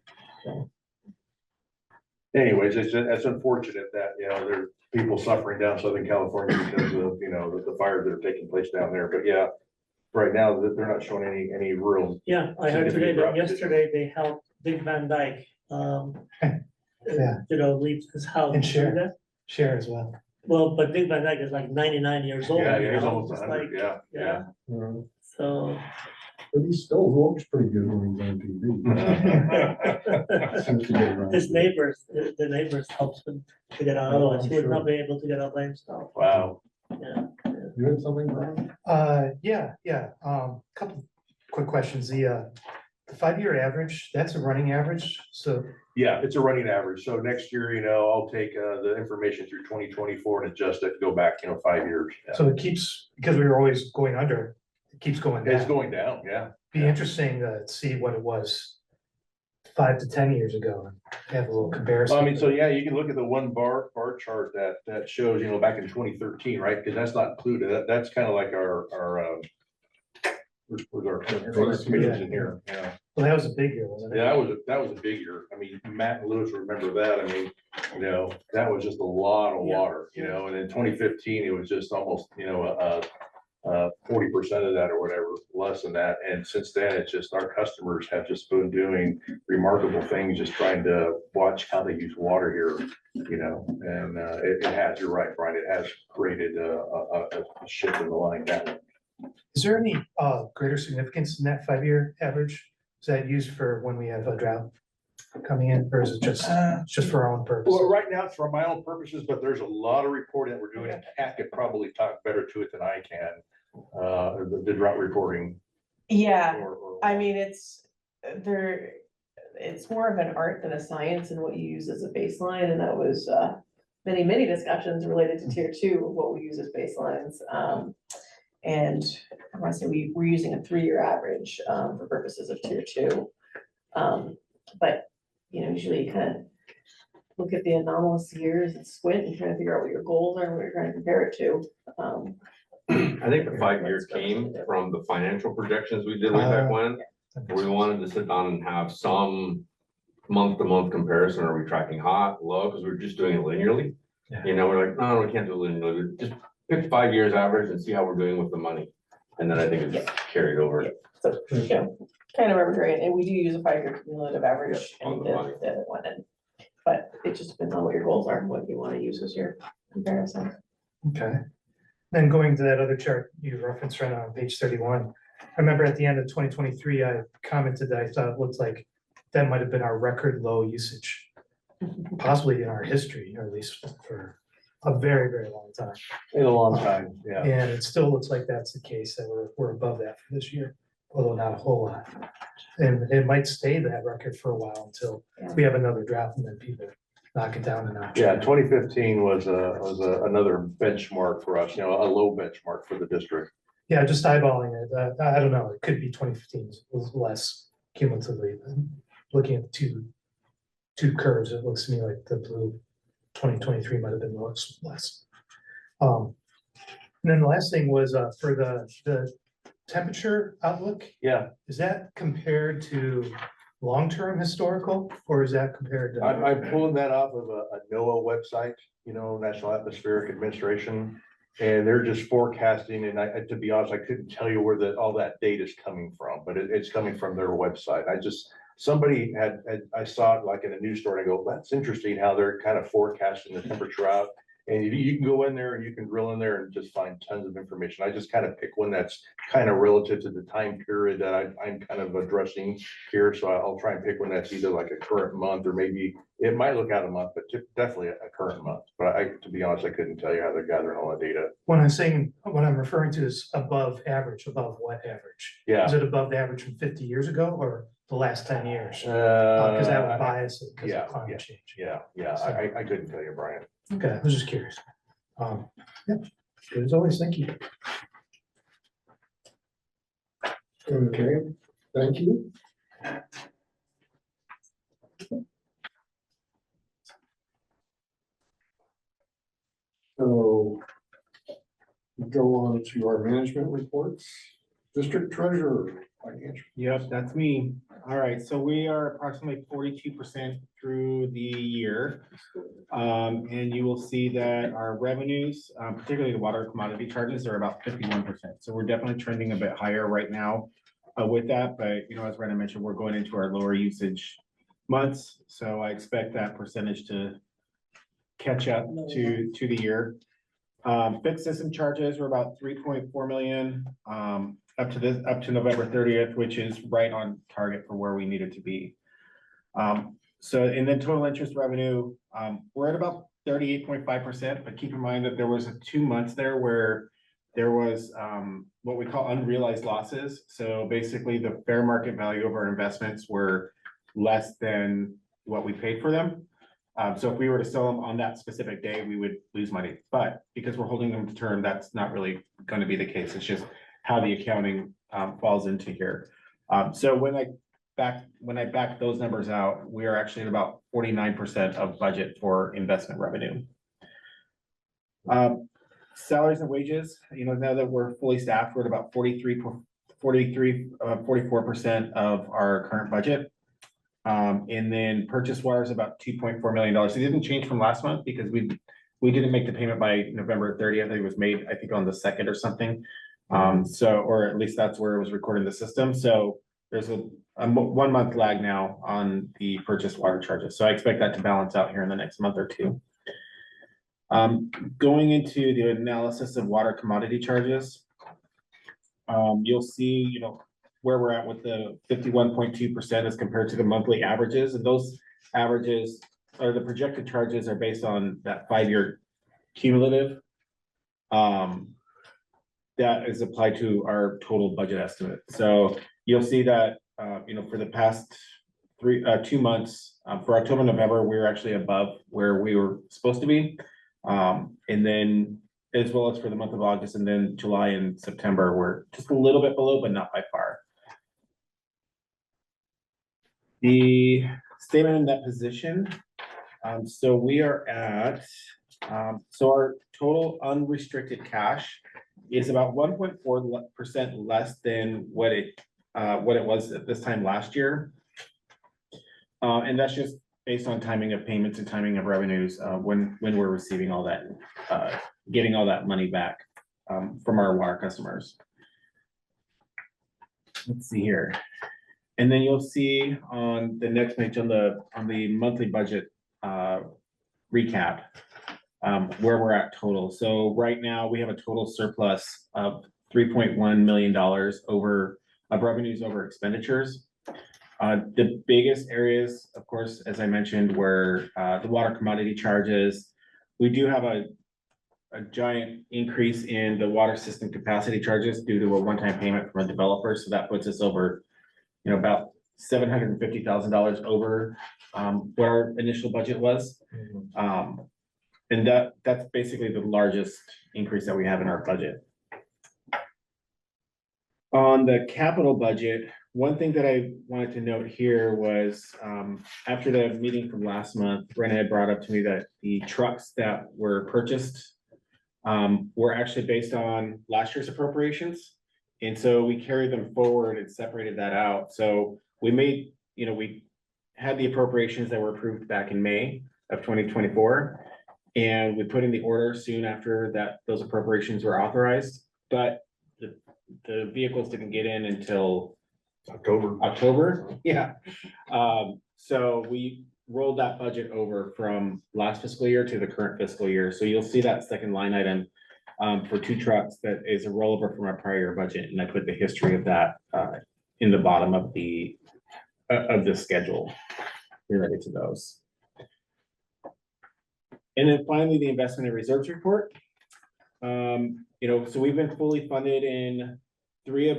Anyways, it's unfortunate that, you know, there are people suffering down Southern California because of, you know, the fires that are taking place down there. But yeah, right now, they're not showing any real. Yeah, I heard today significant that drought yesterday they helped Dick Van Dyke, Yeah. you know, leave his house. And share. Remember that? Share as well. Well, but Dick Van Dyke is like 99 years old. Yeah, you he's know, almost it's 100, like- yeah. So. But he still looks pretty good when he's on TV. Seems to get around. His neighbors, the neighbors helps him to get out, Oh, otherwise I'm he would sure. not be able to get out by himself, Wow. yeah. You had something, Brian? Yeah, couple quick questions. The 5-year average, that's a running average, so Yeah, it's a running average. So next year, you know, I'll take the information through 2024 and adjust it, go back, you know, 5 years. Yeah. so it keeps, because we were always going under, it keeps going down. It's going down, yeah. Be interesting to see what it was 5 to 10 years ago and have a little comparison. I mean, so yeah, you can look at the one bar chart that shows, you know, back in 2013, right? Because that's not included. That's kind of like our where's our figures in here, yeah. Well, that was a big year, wasn't it? Yeah, that was a big year. I mean, Matt and Lewis remember that. I mean, you know, that was just a lot of Yeah. water, you know, and in 2015, it was just almost, you know, 40% of that or whatever, less than that. And since then, it's just our customers have just been doing remarkable things, just trying to watch how they use water here, you know, and it has, you're right, Brian, it has created a shift in the line that way. Is there any greater significance in that 5-year average? Is that used for when we have a drought coming in, or is it just for our own purpose? Well, right now it's for my own purposes, but there's a lot of reporting that we're doing. And Kat could probably talk better to it than I can. The drought reporting. Yeah, or- I mean, it's more of an art than a science and what you use as a baseline, and that was many discussions related to tier two, of what we use as baselines. And I want to say we're using a 3-year average, for purposes of tier two. But, you know, usually you kind of look at the anomalous years and squint and try to figure out what your goals are and what you're trying to compare it to. I think the 5 years came from the financial projections we did way back when. We wanted to sit down and have some month-to-month comparison. Are we tracking hot, low? Because we were just doing it linearly. Yeah. You know, we're like, no, we can't do it linearly. Just pick 5 years average and see how we're doing with the money. And then I think it's carried over. So, you know, kind of arbitrary, and we do use a 5-year cumulative average Yeah, on and the money. the one end. But it just depends on what your goals are and what you want to use as your comparison. Okay. Then going to that other chart you referenced right on page 31. I remember at the end of 2023, I commented that I thought it looked like that might have been our record low usage, possibly in our history, or at least for a very, very long time. In a long time, yeah. And it still looks like that's the case, that we're above that for this year, although not a whole lot. And it might stay that record for a while until we have another drought and then people knock it down a notch. Yeah, 2015 was another benchmark for us, you know, a low benchmark for the district. Yeah, just eyeballing it, I don't know, it could be 2015 was less cumulatively, but looking at the two curves, it looks to me like the blue 2023 might have been less. And then the last thing was for the temperature outlook, Yeah, is that compared to long-term historical, or is that compared to? I'm pulling that off of a NOAA website, you know, National Atmospheric Administration. And they're just forecasting, and to be honest, I couldn't tell you where all that data is coming from, but it's coming from their website. Somebody I saw it like in a news story, and I go, that's interesting how they're kind of forecasting the temperature out. And you can go in there and you can drill in there and just find tons of information. I just kind of pick one that's kind of relative to the time period that I'm kind of addressing here. So I'll try and pick one that's either like a current month, or maybe it might look out a month, but definitely a current month. But to be honest, I couldn't tell you how they're gathering all that data. When I'm saying, what I'm referring to is above average, above what average? Yeah. Is it above the average from 50 years ago or the last 10 years? Because that would bias it because yeah, of climate change. Yeah, I couldn't tell you, Brian. Okay, I was just curious. Yep, good as always, thank you. Okay, thank you. So go on to our management reports. District treasurer, financial. Yep, that's me. All right, so we are approximately 42% through the year. And you will see that our revenues, particularly the water commodity charges, are about 51%. So we're definitely trending a bit higher right now with that. But, you know, as Brenda mentioned, we're going into our lower usage months. So I expect that percentage to catch up to the year. Fixed system charges were about 3.4 million. Up to November 30th, which is right on target for where we needed to be. So in the total interest revenue, we're at about 38.5%, but keep in mind that there was 2 months there where there was what we call unrealized losses. So basically the fair market value of our investments were less than what we paid for them. So if we were to sell them on that specific day, we would lose money. But because we're holding them to term, that's not really going to be the case. It's just how the accounting falls into here. So when I back those numbers out, we are actually at about 49% of budget for investment revenue. Salaries and wages, you know, now that we're fully staffed, we're at about 44% of our current budget. And then purchase water is about $2.4 million. It didn't change from last month because we didn't make the payment by November 30th. It was made, I think, on the 2nd or something. Or at least that's where it was recorded in the system. So there's a 1 month lag now on the purchase water charges. So I expect that to balance out here in the next month or two. Going into the analysis of water commodity charges, you'll see, you know, where we're at with the 51.2% as compared to the monthly averages. And those averages or the projected charges are based on that 5-year cumulative. That is applied to our total budget estimate. So you'll see that, you know, for the past 2 months, for October, November, we were actually above where we were supposed to be. And then as well as for the month of August, and then July and September, we're just a little bit below, but not by far. The statement in that position, so we are at, so our total unrestricted cash is about 1.4% less than what it was at this time last year. And that's just based on timing of payments and timing of revenues, when we're receiving all that, getting all that money back, from our water customers. Let's see here. And then you'll see on the next page on the monthly budget, recap, where we're at total. So right now we have a total surplus of $3.1 million over of revenues over expenditures. The biggest areas, of course, as I mentioned, were the water commodity charges. We do have a giant increase in the water system capacity charges due to a one-time payment from a developer. So that puts us over, about $750,000 over what our initial budget was. And that's basically the largest increase that we have in our budget. On the capital budget, one thing that I wanted to note here was, after the meeting from last month, Brenda had brought up to me that the trucks that were purchased were actually based on last year's appropriations. And so we carried them forward and separated that out. So we made, we had the appropriations that were approved back in May of 2024. And we put in the order soon after that, those appropriations were authorized, but the vehicles didn't get in until October, yeah. So we rolled that budget over from last fiscal year to the current fiscal year. So you'll see that second line item for 2 trucks that is a rollover from our prior year budget, and I put the history of that in the bottom of the schedule related to those. And then finally, the investment and reserves report. So we've been fully funded in 2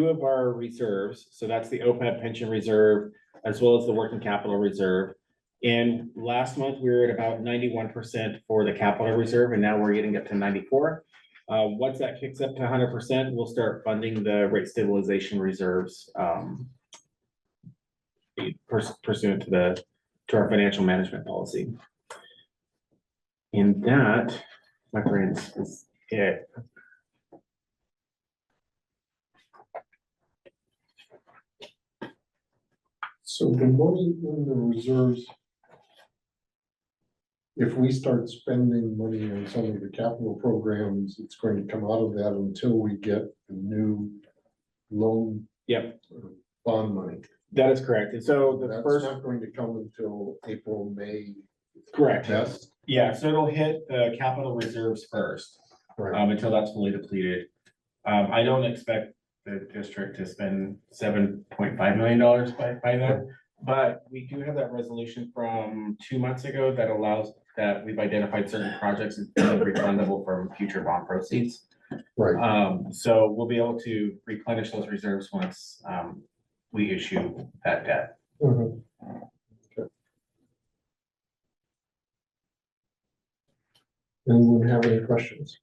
of our reserves. So that's the OPEB pension reserve, as well as the working capital reserve. And last month, we were at about 91% for the capital reserve, and now we're getting up to 94. Once that kicks up to 100%, we'll start funding the rate stabilization reserves, pursuant to our financial management policy. And that, my friends, is it. So the money in the reserves, if we start spending money on some of the capital programs, it's going to come out of that until we get the new loan. Yep. Bond money. That is correct. And so the That's first, not going to come until April, May. correct. Best. Yeah, so it'll hit the capital reserves first, Right. until that's fully depleted. I don't expect the district to spend $7.5 million by then. But we do have that resolution from 2 months ago that allows that we've identified certain projects as being refundable from future bond proceeds. Right. So we'll be able to replenish those reserves once we issue that debt. Mhm. Okay. Anyone have any questions?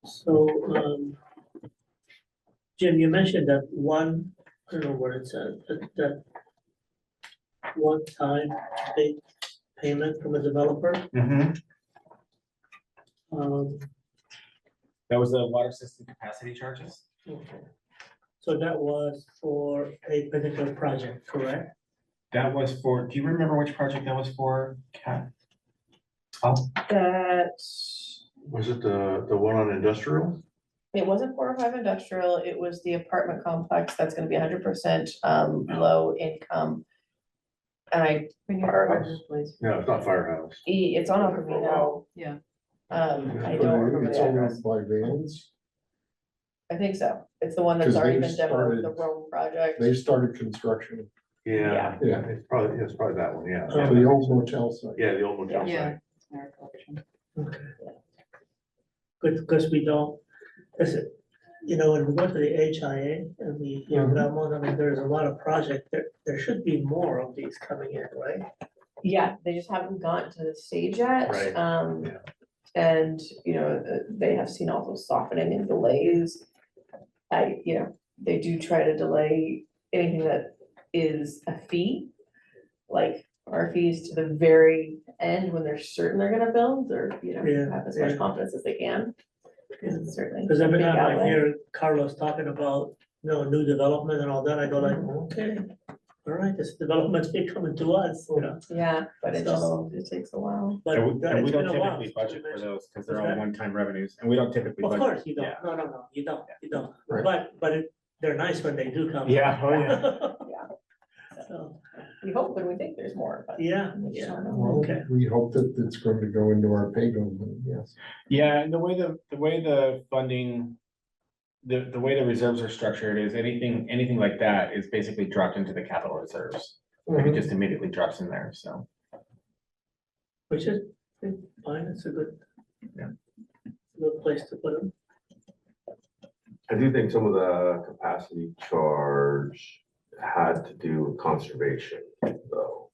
So, Jim, you mentioned that I don't know what it said, that one-time big payment from a developer. That was the water system capacity charges. Okay. So that was for a particular project, correct? That was for, do you remember which project that was for, Kat? That, Was it the one on industrial? it wasn't 405 industrial, it was the apartment complex that's gonna be 100% low income. And I. Firehouse. Please. No, it's not Firehouse. It's on Alphaville. Yeah. I don't remember It's the owned address. by Vans. I think so. It's the one that's 'Cause already they been demoed, the started- Rome project. They started construction. Yeah, Yeah. it's probably that one, yeah. Oh. The old motel site. Yeah, the old motel Yeah. site. Okay. Good, because we don't, is it, when we go to the HIA and we hear Mhm. Belmont, I mean, there's a lot of projects, there should be more of these coming in, right? Yeah, they just haven't gotten to the stage yet. Right, yeah. And, they have seen also softening and delays. They do try to delay anything that is a fee. Like our fees to the very end when they're certain they're gonna build or, Yeah, have as much yeah. confidence as they can. Because certainly. Because every a big time I outlay. hear Carlos talking about, new development and all that, I go like, okay, all right, this development's been coming to us, Yeah, but it just, So- it takes a while. But And we it's don't been a while typically since we budget for mentioned- those because they're What's all that? one-time revenues, and we don't typically Of budget. course, you don't, Yeah. no, you don't, Right. but they're nice when they do come. Yeah, oh, yeah. So, We hope and we think there's more, but. yeah, we just yeah, don't know. Well, okay. we hope that it's going to go into our pay-go, yes. Yeah, and the way the funding, the way the reserves are structured is anything like that is basically dropped into the capital reserves. Like it just immediately drops in there, so. Which is fine, it's a good. Yeah. Good place to put them. I do think some of the capacity charge had to do with conservation, though.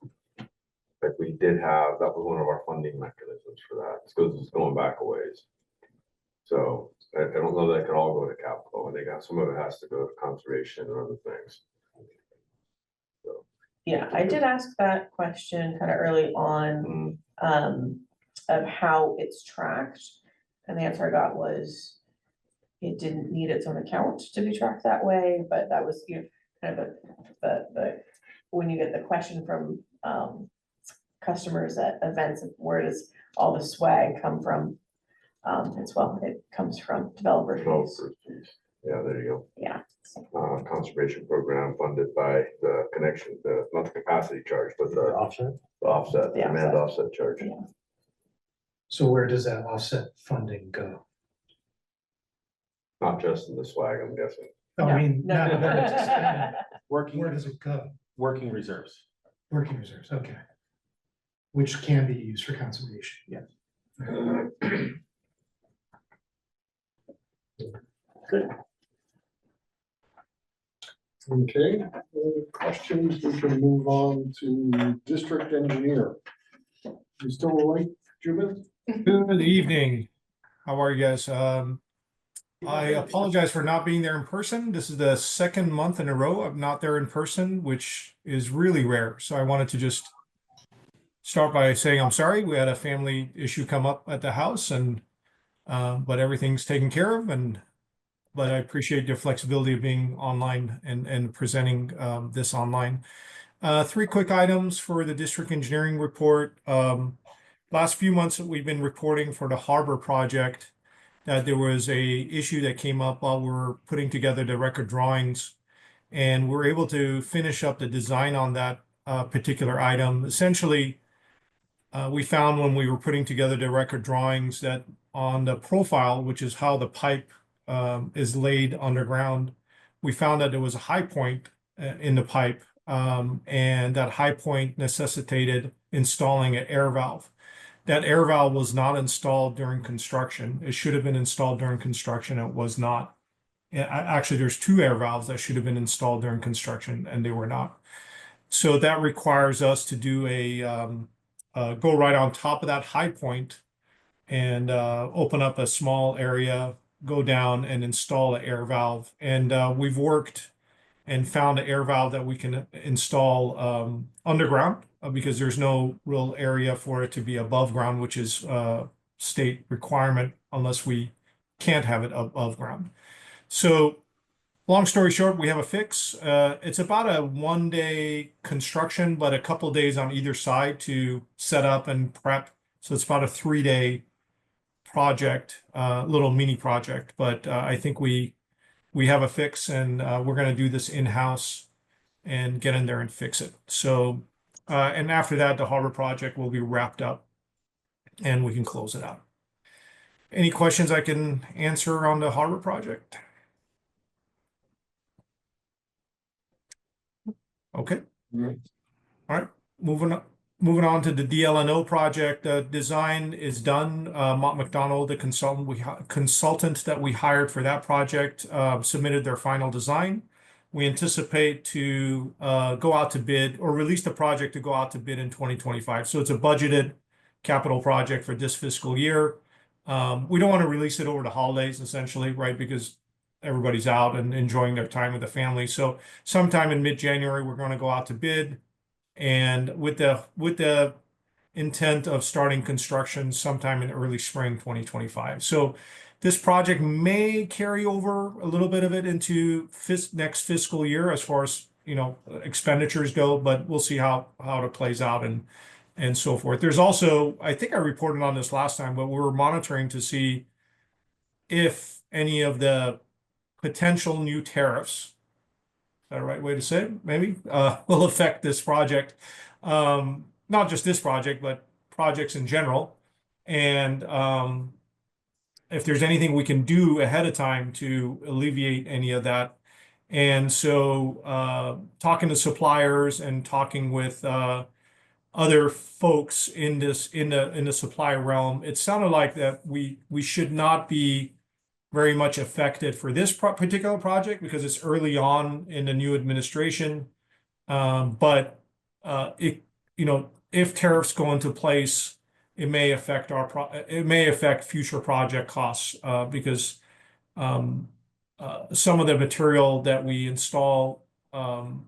Like we did have, that was one of our funding mechanisms for that, it's going back a ways. So I don't know that it could all go to capital, I think some of it has to go to conservation and other things. Yeah, I did ask that question kind of early on, Mm, of how it's tracked. And the answer I got was it didn't need its own account to be tracked that way, but that was, kind of when you get the question from, customers at events, of where does all the swag come from? It comes from developer fees. developers fees. Yeah, there you Yeah, go. Conservation program funded by the connection, not the capacity charge, but the Offset. offset, The demand offset. offset charge. Yeah. So where does that offset funding go? Not just in the swag, I'm guessing. No, I mean, No, not, no, not just spending. Working, Where does it go? working reserves. Working reserves, okay. Which can be used for conservation. Yes. Okay, any questions? We can move on to district engineer. You still awake, Judith? Good evening. How are you guys? I apologize for not being there in person. This is the second month in a row I'm not there in person, which is really rare. So I wanted to just start by saying I'm sorry. We had a family issue come up at the house and but everything's taken care of but I appreciate your flexibility of being online and presenting this online. Three quick items for the district engineering report. Last few months we've been reporting for the harbor project that there was a issue that came up while we were putting together the record drawings, and we're able to finish up the design on that particular item. Essentially, we found when we were putting together the record drawings that on the profile, which is how the pipe is laid underground, we found that there was a high point in the pipe, and that high point necessitated installing an air valve. That air valve was not installed during construction. It should have been installed during construction. It was not. Actually, there's two air valves that should have been installed during construction, and they were not. So that requires us to do go right on top of that high point and open up a small area, go down and install an air valve. And we've worked and found an air valve that we can install underground because there's no real area for it to be above ground, which is state requirement unless we can't have it above ground. So long story short, we have a fix. It's about a 1-day construction, but a couple days on either side to set up and prep. So it's about a 3-day project, little mini project, but I think we have a fix and we're going to do this in-house and get in there and fix it. So, and after that, the harbor project will be wrapped up and we can close it out. Any questions I can answer on the harbor project? Okay. Right. All right, moving moving on to the DLNO project, design is done. Mott McDonald, the consultant that we hired for that project, submitted their final design. We anticipate to go out to bid or release the project to go out to bid in 2025. So it's a budgeted capital project for this fiscal year. We don't want to release it over the holidays, essentially, right? Because everybody's out and enjoying their time with the family. So sometime in mid-January, we're going to go out to bid. And with the intent of starting construction sometime in early spring 2025. So this project may carry over a little bit of it into next fiscal year as far as, you know, expenditures go, but we'll see how it plays out and so forth. There's also, I think I reported on this last time, but we were monitoring to see if any of the potential new tariffs, is that the right way to say it? Maybe, will affect this project. Not just this project, but projects in general. And if there's anything we can do ahead of time to alleviate any of that. And so talking to suppliers and talking with other folks in the supply realm, it sounded like that we should not be very much affected for this particular project because it's early on in the new administration. But you know, if tariffs go into place, it may affect future project costs because some of the material that we install, some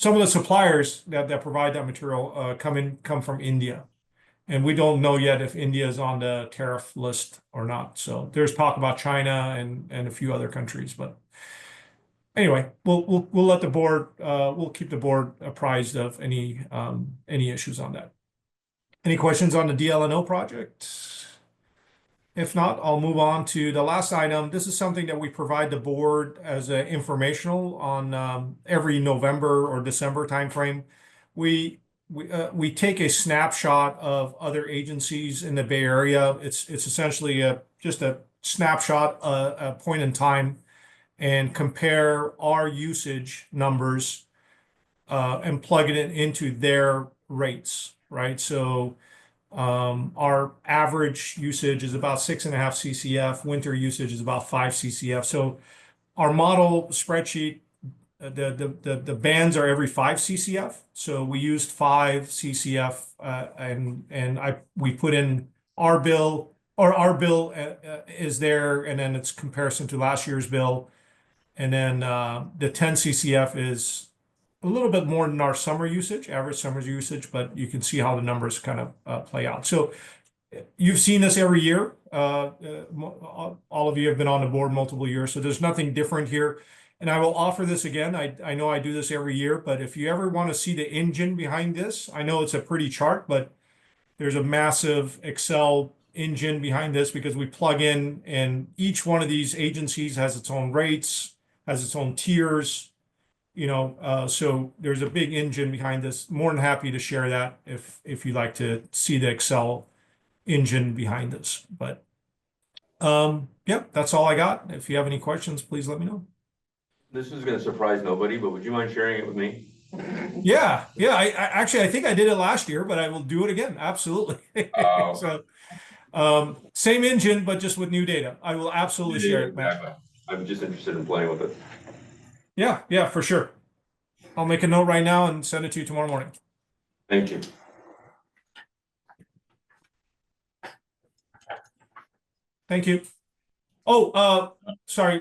of the suppliers that provide that material come from India. And we don't know yet if India is on the tariff list or not. So there's talk about China and a few other countries. But anyway, we'll let the board, we'll keep the board apprised of any issues on that. Any questions on the DLNO project? If not, I'll move on to the last item. This is something that we provide the board as an informational on every November or December timeframe. We take a snapshot of other agencies in the Bay Area. It's essentially just a snapshot, a point in time, and compare our usage numbers and plug it into their rates, right? So our average usage is about 6.5 CCF. Winter usage is about 5 CCF. So our model spreadsheet, the bands are every 5 CCF. So we used 5 CCF and we put in our bill, or our bill is there, and then it's comparison to last year's bill. And then the 10 CCF is a little bit more than our summer usage, average summer usage, but you can see how the numbers kind of play out. So you've seen this every year. All of you have been on the board multiple years, so there's nothing different here. And I will offer this again. I know I do this every year, but if you ever want to see the engine behind this, I know it's a pretty chart, but there's a massive Excel engine behind this because we plug in, and each one of these agencies has its own rates, has its own tiers, you know, so there's a big engine behind this. More than happy to share that if you'd like to see the Excel engine behind this. But yeah, that's all I got. If you have any questions, please let me know. This is going to surprise nobody, but would you mind sharing it with me? Yeah. I actually, I think I did it last year, but I will do it again. Absolutely. So same engine, but just with new data. I will absolutely share it, Matt. Exactly. I'm just interested in playing with it. Yeah, for sure. I'll make a note right now and send it to you tomorrow morning. Thank you. Thank you. Oh, sorry,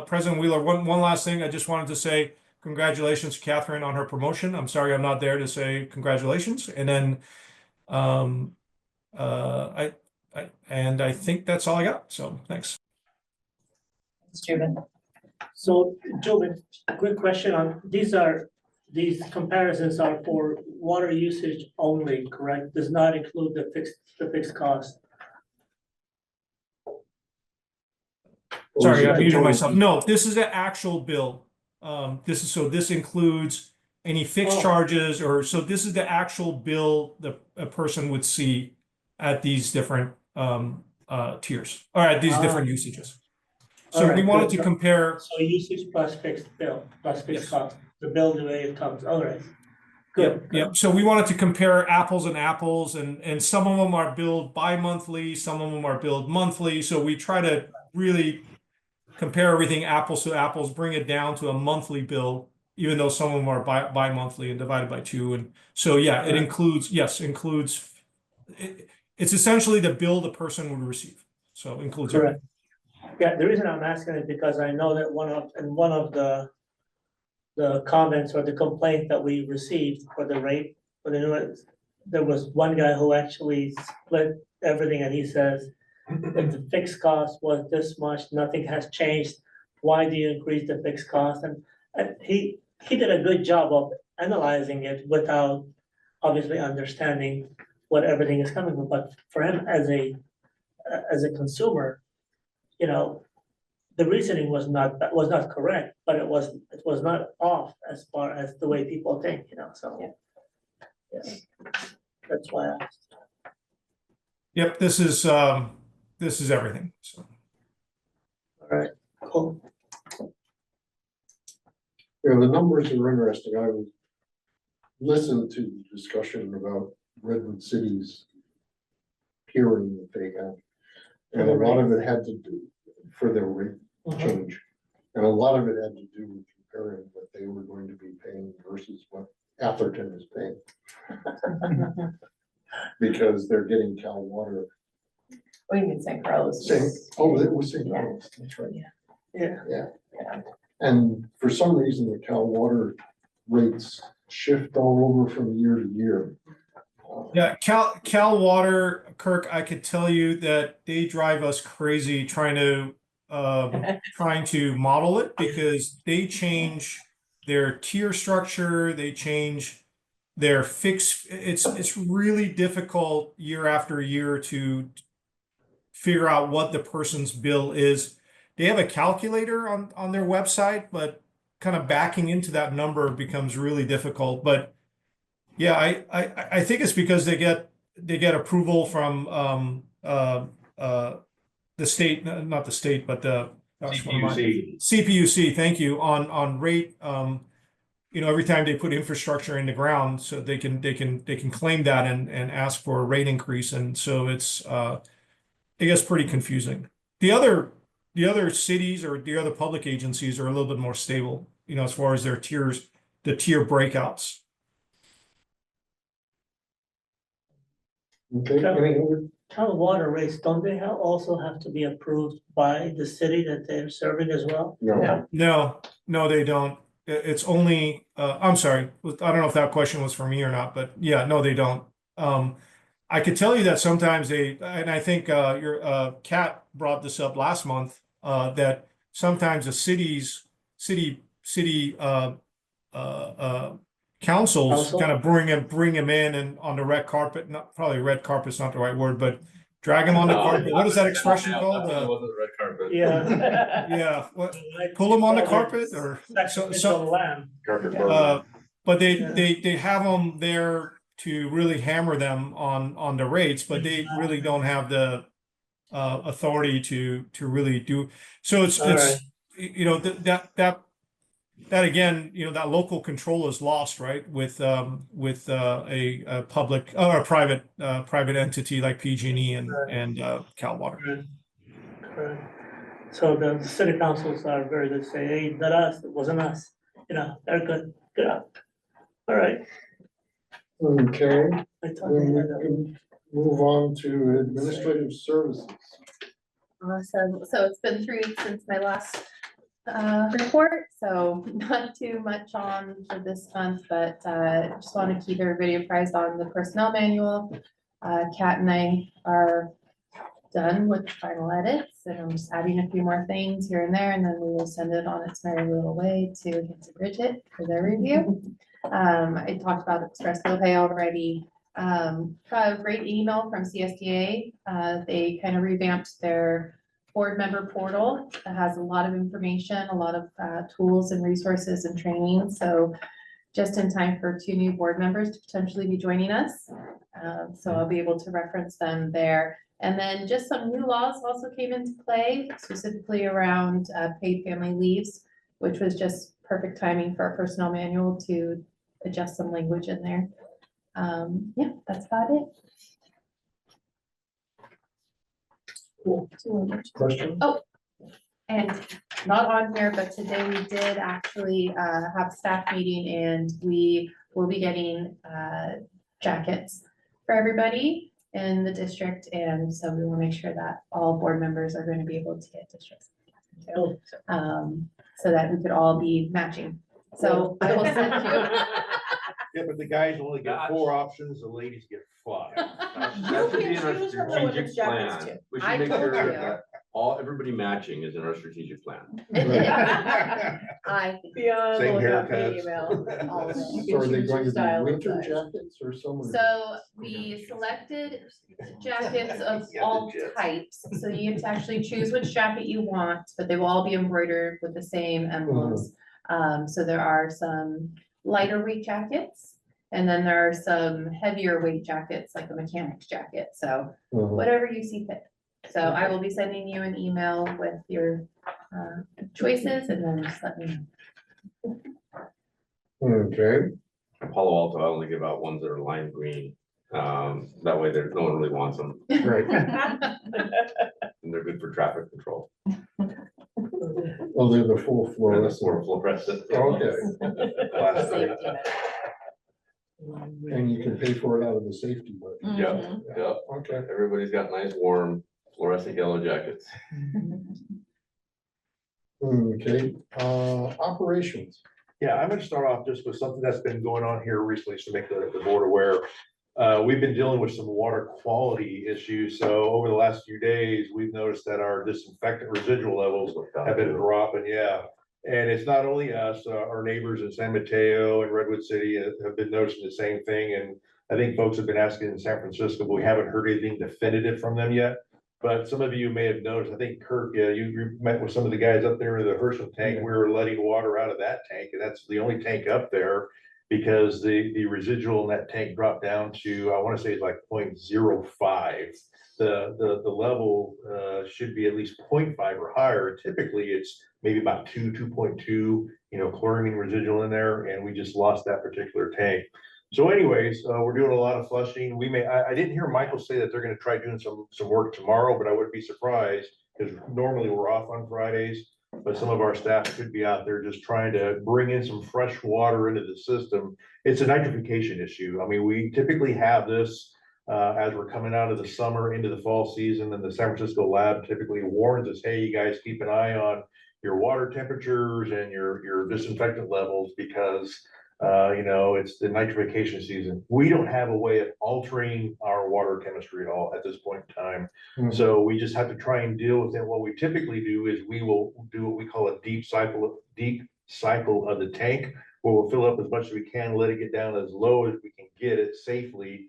President Wheeler, one last thing. I just wanted to say congratulations to Catherine on her promotion. I'm sorry I'm not there to say congratulations. And then I think that's all I got. So thanks. So, Jobin, quick question on, these comparisons are for water usage only, correct? Does not include the fixed cost. Sorry, I muted myself. No, this is an actual bill. This includes any fixed charges, or so this is the actual bill that a person would see at these different tiers, or at these different usages. So we wanted to compare. So usage plus fixed bill, plus fixed cost, the bill the way it comes. All right. Good. Yep. So we wanted to compare apples and apples, and some of them are billed bi-monthly, some of them are billed monthly. So we try to really compare everything apples to apples, bring it down to a monthly bill, even though some of them are bi-monthly and divided by 2. And so, yeah, it includes, it's essentially the bill the person would receive. So includes everything. Correct. Yeah, the reason I'm asking is because I know that one of the comments or the complaint that we received for the rate, for the new, there was one guy who actually split everything, and he says, if the fixed cost was this much, nothing has changed, why do you increase the fixed cost? And he did a good job of analyzing it without obviously understanding what everything is coming from, but for him as a consumer, you know, the reasoning was not correct, but it was not off as far as the way people think, you know, so. Yeah, that's why I asked. Yep, this is everything. So. All right, cool. Yeah, the numbers are interesting. I listened to the discussion about Redwood City's hearing that they had. And a lot of it had to do for their rate change. And a lot of it had to do with comparing what they were going to be paying versus what Atherton is paying. Because they're getting Cal Water. We can St. Carlos. Oh, it was St. Carlos, that's right. Yeah. And for some reason, the Cal Water rates shift all over from year to year. Yeah, Cal Water, Kirk, I could tell you that they drive us crazy trying to model it, because they change their tier structure, they change their fix. It's really difficult year after year to figure out what the person's bill is. They have a calculator on their website, but kind of backing into that number becomes really difficult. But yeah, I think it's because they get approval from the state, not the state, but the CPUC. Thank you, on rate. You know, every time they put infrastructure in the ground, so they can claim that and ask for a rate increase, and so it gets pretty confusing. The other cities or the other public agencies are a little bit more stable, you know, as far as their tiers, the tier breakouts. Okay, Town water rates, don't they also have to be approved by the city that they're serving as well? no, No, they don't. It's only, I'm sorry, I don't know if that question was for me or not, but yeah, no, they don't. I could tell you that sometimes and I think your Kat brought this up last month, that sometimes the city councils kind of bring him in and on the red carpet, not probably red carpet's not the right word, but drag him on the carpet. What is that expression called? Wasn't the red carpet. Yeah. Yeah, what, pull him on the carpet or but they have them there to really hammer them on the rates, but they really don't have the authority to really do. So it's you know, that again, you know, that local control is lost, right? With a public or a private entity like PG&E and Cal Water. Correct. So the city councils are very good, say, hey, not us, it wasn't us, you know, they're good, good up. All right. okay, I thought then they we had a- can move on to administrative services. Awesome. So it's been 3 weeks since my last report, so not too much on for this month, but just want to keep everybody apprised on the personnel manual. Kat and I are done with the final edits, and I'm just adding a few more things here and there, and then we will send it on its merry little way to Bridget for their review. I talked about express bill pay already. Got a great email from CSDA. They kind of revamped their board member portal that has a lot of information, a lot of tools and resources and training. So just in time for 2 new board members to potentially be joining us. So I'll be able to reference them there. And then just some new laws also came into play, specifically around paid family leaves, which was just perfect timing for our personnel manual to adjust some language in there. Yeah, that's about it. Question? And not on here, but today we did actually have a staff meeting and we will be getting jackets for everybody in the district. And so we will make sure that all board members are going to be able to get districts. So that we could all be matching. So I will send you. Yeah, but the guys only get 4 options, the ladies get 5. That should be in our choose from the women's strategic jackets plan. too. We I should make told sure you. that everybody matching is in our strategic plan. I think. Be on the Same lookout for the haircuts. email. All of it. You So are can they choose going your to be style and winter size. jackets or summer? So we selected jackets of Yeah, all the jets. types, so you get to actually choose which jacket you want, but they will all be embroidered with the same emblems. So there are some lighter weight jackets, and then there are some heavier weight jackets, like a mechanic's jacket, so whatever you see fit. So I will be sending you an email with your choices, and then just let me know. Okay, Palo Alto, I only give out ones that are lime green. That way no one really wants them, right. and they're good for traffic control. Well, they're the full fluorescent. Fluorescent. Okay, Plastic. and you can pay for it out of the safety budget. Yeah, yeah. Okay. Everybody's got nice warm fluorescent yellow jackets. Okay, operations. Yeah, I'm gonna start off just with something that's been going on here recently, to make the board aware. We've been dealing with some water quality issues, so over the last few days, we've noticed that our disinfectant residual levels have been dropping, yeah. And it's not only us, our neighbors in San Mateo and Redwood City have been noticing the same thing, and I think folks have been asking in San Francisco, but we haven't heard anything definitive from them yet. But some of you may have noticed, I think Kirk, yeah, you met with some of the guys up there in the Herschel tank. Yeah. We were letting water out of that tank, and that's the only tank up there. Because the residual in that tank dropped down to, I want to say it's like 0.05. The level should be at least 0.5 or higher. Typically, it's maybe about 2.2, chloramine residual in there, and we just lost that particular tank. So anyways, we're doing a lot of flushing. I didn't hear Michael say that they're gonna try doing some work tomorrow, but I wouldn't be surprised, because normally we're off on Fridays. But some of our staff could be out there just trying to bring in some fresh water into the system. It's a nitrification issue. I mean, we typically have this as we're coming out of the summer into the fall season, and the San Francisco lab typically warns us, hey, you guys keep an eye on your water temperatures and your disinfectant levels, because it's the nitrification season. We don't have a way of altering our water chemistry at all at this point in time. So we just have to try and deal with it. What we typically do is we will do what we call a deep cycle of the tank, where we'll fill up as much as we can, let it get down as low as we can get it safely,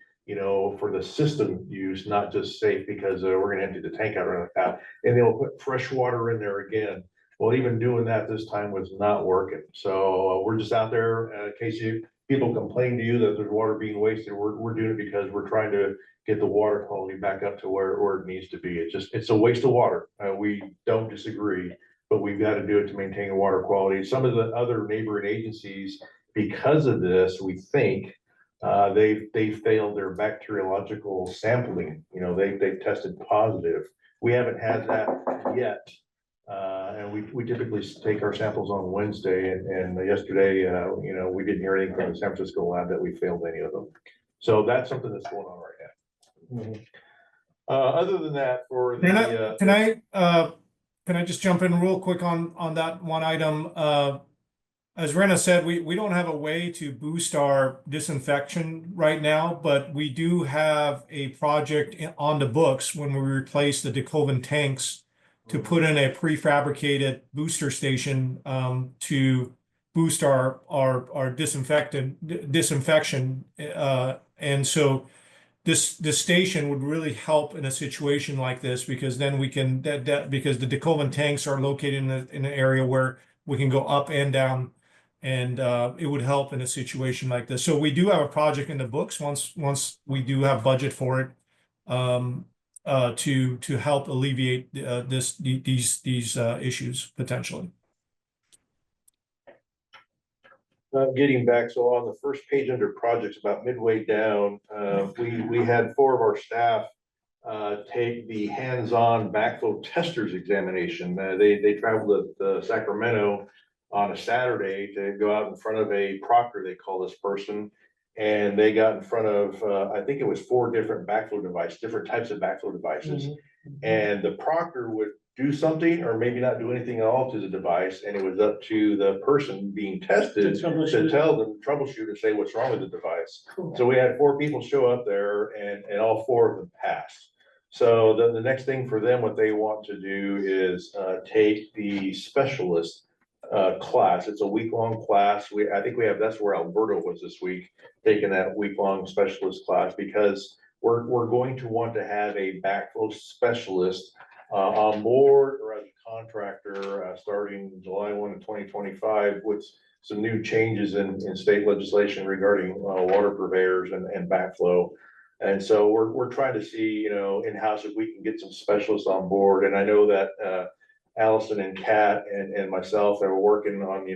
for the system use, not just safe because we're gonna empty the tank out or like that. And then we'll put fresh water in there again. Well, even doing that this time was not working. So we're just out there, in case people complain to you that there's water being wasted, we're doing it because we're trying to get the water quality back up to where it needs to be. It's a waste of water. We don't disagree, but we've got to do it to maintain water quality. Some of the other neighboring agencies, because of this, we think, they failed their bacteriological sampling. They've tested positive. We haven't had that yet. And we typically take our samples on Wednesday, and yesterday, we didn't hear anything from the San Francisco lab that we failed any of them. So that's something that's going on right now. Other than that, for the. Can I just jump in real quick on that one item? As Rena said, we don't have a way to boost our disinfection right now, but we do have a project on the books when we replace the Decoven tanks to put in a prefabricated booster station to boost our disinfection. And so this station would really help in a situation like this, because then we can because the Decoven tanks are located in an area where we can go up and down, and it would help in a situation like this. So we do have a project in the books once we do have budget for it. To help alleviate these issues potentially. Getting back, so on the first page under projects, about midway down, we had 4 of our staff take the hands-on backflow testers examination. They traveled to Sacramento on a Saturday to go out in front of a proctor, they call this person. And they got in front of, I think it was 4 different backflow devices, different types of backflow devices. And the proctor would do something or maybe not do anything at all to the device, and it was up to the person being tested to tell them, troubleshoot and say what's wrong with the device. Cool. So we had 4 people show up there and all 4 of them passed. So the next thing for them, what they want to do is take the specialist class. It's a week-long class. I think that's where Alberto was this week, taking that week-long specialist class, because we're going to want to have a backflow specialist on board or as a contractor starting July 1 of 2025, with some new changes in state legislation regarding water purveyors and backflow. And so we're trying to see, in-house if we can get some specialists on board. And I know that Allison and Kat and myself are working on,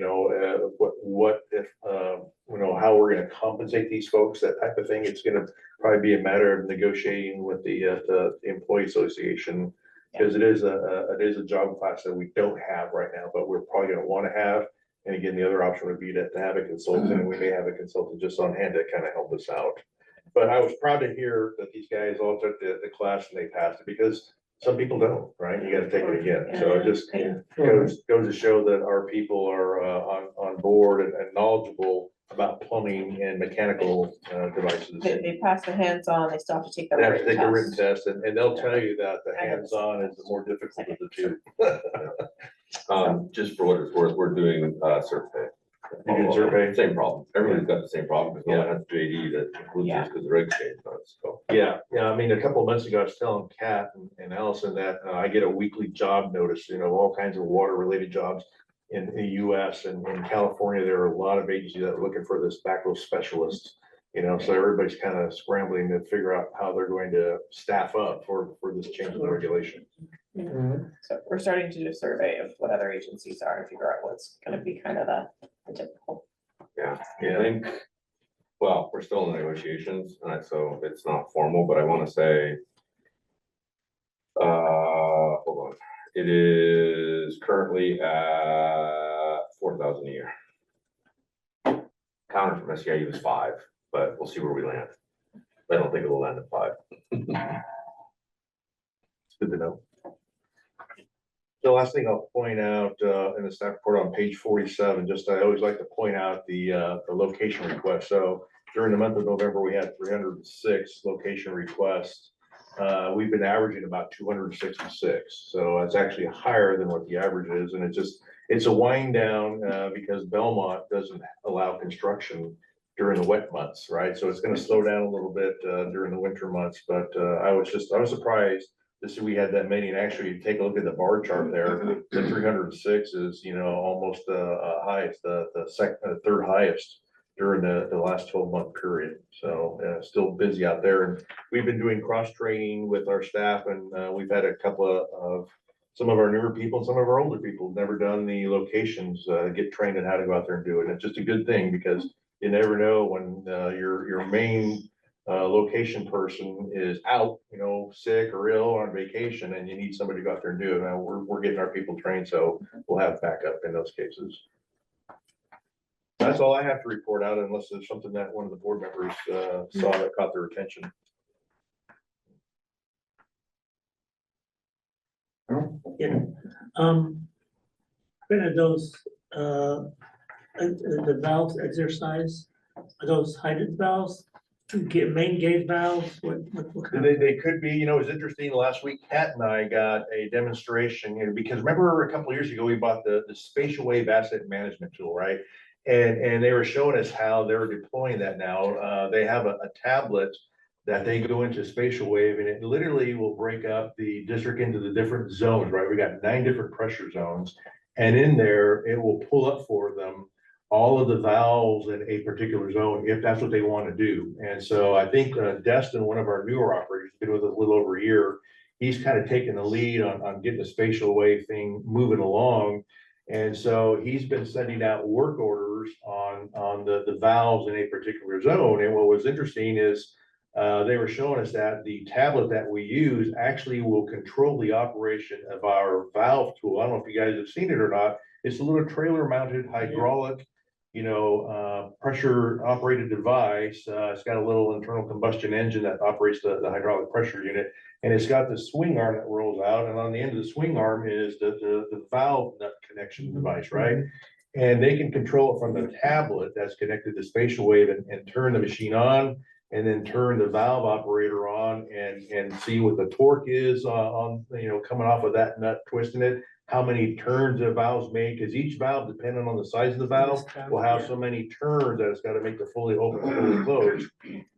what if, how we're gonna compensate these folks, that type of thing. It's gonna probably be a matter of negotiating with the employee association, because it is a job class that we don't have right now, but we're probably gonna wanna have. And again, the other option would be to have a consultant, and we may have a consultant just on hand to kind of help us out. But I was proud to hear that these guys all took the class and they passed it, because some people don't, right? You gotta take it again. So it just goes to show that our people are on board and knowledgeable about plumbing and mechanical devices. They pass the hands-on, they still have to take the They have to take a written written test. test, and they'll tell you that the hands-on is the more difficult of the two. Just for what it's worth, we're doing survey. You doing survey? Same problem. Everybody's got the same problem, because no one has JD that includes Yeah. this, because the reg change does, so. Yeah, I mean, a couple of months ago, I was telling Kat and Allison that I get a weekly job notice, all kinds of water-related jobs in the US and in California. There are a lot of agencies that are looking for this backflow specialist. So everybody's kind of scrambling to figure out how they're going to staff up for this change in the regulation. So we're starting to do a survey of what other agencies are and figure out what's gonna be kind of the typical. Yeah, I think, well, we're still in negotiations, so it's not formal, but I wanna say. Hold on, it is currently at 4,000 a year. Counter from SEIU is 5, but we'll see where we land. I don't think it'll land at 5. It's good to know. The last thing I'll point out in the staff report on page 47, I always like to point out the location request. So during the month of November, we had 306 location requests. We've been averaging about 266. So it's actually higher than what the average is. And it's a wind down because Belmont doesn't allow construction during the wet months, right? So it's going to slow down a little bit during the winter months. But I was surprised to see we had that many. And actually, you take a look at the bar chart there, the 306 is, almost the highest, the third highest during the last 12-month period. So still busy out there. And we've been doing cross training with our staff, and we've had a couple of some of our newer people, some of our older people never done the locations, get trained in how to go out there and do it. And it's just a good thing, because you never know when your main location person is out, sick or ill on vacation, and you need somebody to go out there and do it. Now we're getting our people trained, so we'll have backup in those cases. That's all I have to report out, unless there's something that one of the board members saw that caught their attention. Yeah, are those, the valves exercise, are those hydrant valves, main gate valves, what kind of? They could be, it was interesting, last week, Pat and I got a demonstration, because remember a couple of years ago, we bought the spatial wave asset management tool, right? And they were showing us how they're deploying that now. They have a tablet that they go into spatial wave, and it literally will break up the district into the different zones, right? We got 9 different pressure zones, and in there, it will pull up for them all of the valves in a particular zone, if that's what they want to do. And so I think Destin, one of our newer operators, been with us a little over a year, he's kind of taken the lead on getting the spatial wave thing moving along. And so he's been sending out work orders on the valves in a particular zone. And what was interesting is they were showing us that the tablet that we use actually will control the operation of our valve tool. I don't know if you guys have seen it or not. It's a little trailer mounted hydraulic, pressure operated device. It's got a little internal combustion engine that operates the hydraulic pressure unit. And it's got the swing arm that rolls out, and on the end of the swing arm is the valve nut connection device, right? And they can control it from the tablet that's connected to spatial wave and turn the machine on, and then turn the valve operator on and see what the torque is on, coming off of that nut, twisting it, how many turns the valves make, because each valve, depending on the size of the valve, will have so many turns that it's got to make the fully open, fully closed.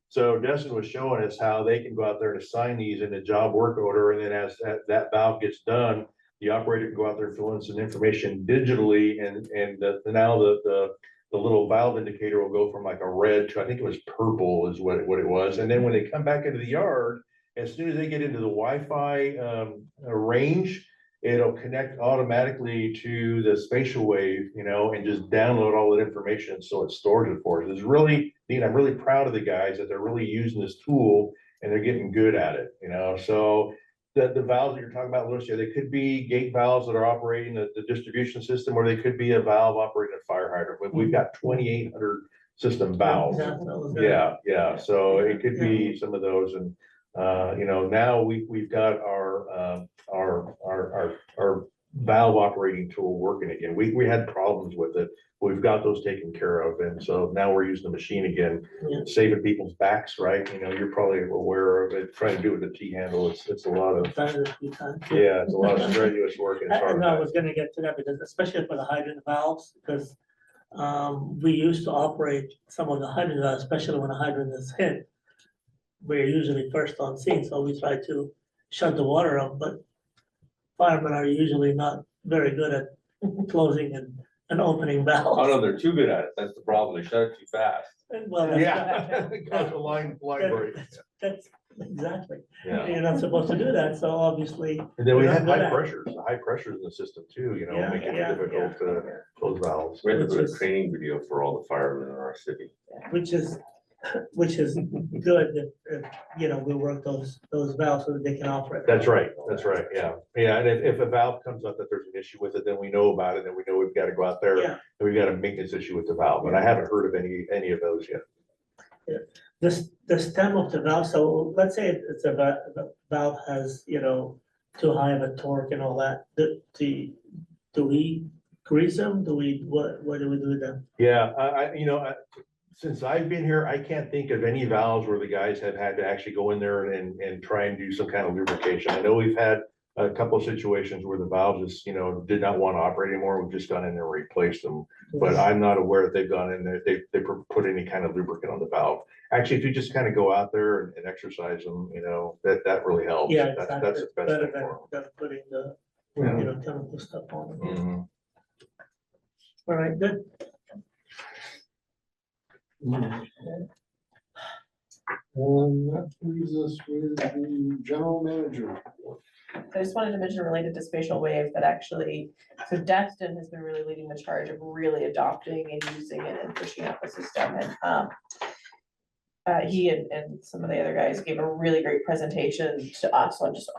So Destin was showing us how they can go out there and assign these in a job work order, and then as that valve gets done, the operator can go out there and fill in some information digitally, and now the little valve indicator will go from like a red to, I think it was purple is what it was. And then when they come back into the yard, as soon as they get into the Wi-Fi range, it'll connect automatically to the spatial wave, and just download all that information. So it stores it for us. It's really neat. I'm really proud of the guys that they're really using this tool and they're getting good at it, So the valves that you're talking about, Lucia, they could be gate valves that are operating the distribution system, or they could be a valve operating a fire hydrant. But we've got 2,800 system valves. Yeah. So it could be some of those, and now we've got our valve operating tool working again. We had problems with it. We've got those taken care of, and so now we're using the machine again, saving people's backs, right? You're probably aware of it. Trying to do it with the T handle, it's a lot of, it's a lot of strenuous work. And And I was gonna get to that, because especially for the hydrant valves, because we used to operate some of the hydrant valves, especially when a hydrant is hit. We're usually first on scene, so we try to shut the water up, but firemen are usually not very good at closing and opening valves. Oh, no, they're too good at it. That's the problem. They shut it too fast. Well, that's- Yeah. Cause a line break. That's exactly, Yeah. you're not supposed to do that, so obviously. And then we we're have not good high at it. pressures in the system too, Yeah, making it yeah, difficult to close valves. We have to Which put a is- training video for all the firemen in our city. Which is good, if we work those valves so that they can operate. That's right, yeah. Yeah, and if a valve comes up that there's an issue with it, then we know about it, then we know we've got to go out there Yeah. and we've got a maintenance issue with the valve, but I haven't heard of any of those yet. The stem of the valve, so let's say it's the valve has, too high of a torque and all that, do we grease them? What do we do with them? Yeah, since I've been here, I can't think of any valves where the guys have had to actually go in there and try and do some kind of lubrication. I know we've had a couple of situations where the valves just, did not want to operate anymore. We've just gone in there and replaced them. But I'm not aware that they've gone in there, they put any kind of lubricant on the valve. Actually, if you just kind of go out there and exercise them, that really helps. Yeah, That's exactly. the best Better thing for than putting the, them. chemical stuff on Yeah. it. Mhm. All right, good. That leaves us with the general manager. I just wanted to mention related to spatial wave that actually, so Destin has been really leading the charge of really adopting and using it and pushing out the system. And he and some of the other guys gave a really great presentation to us on just,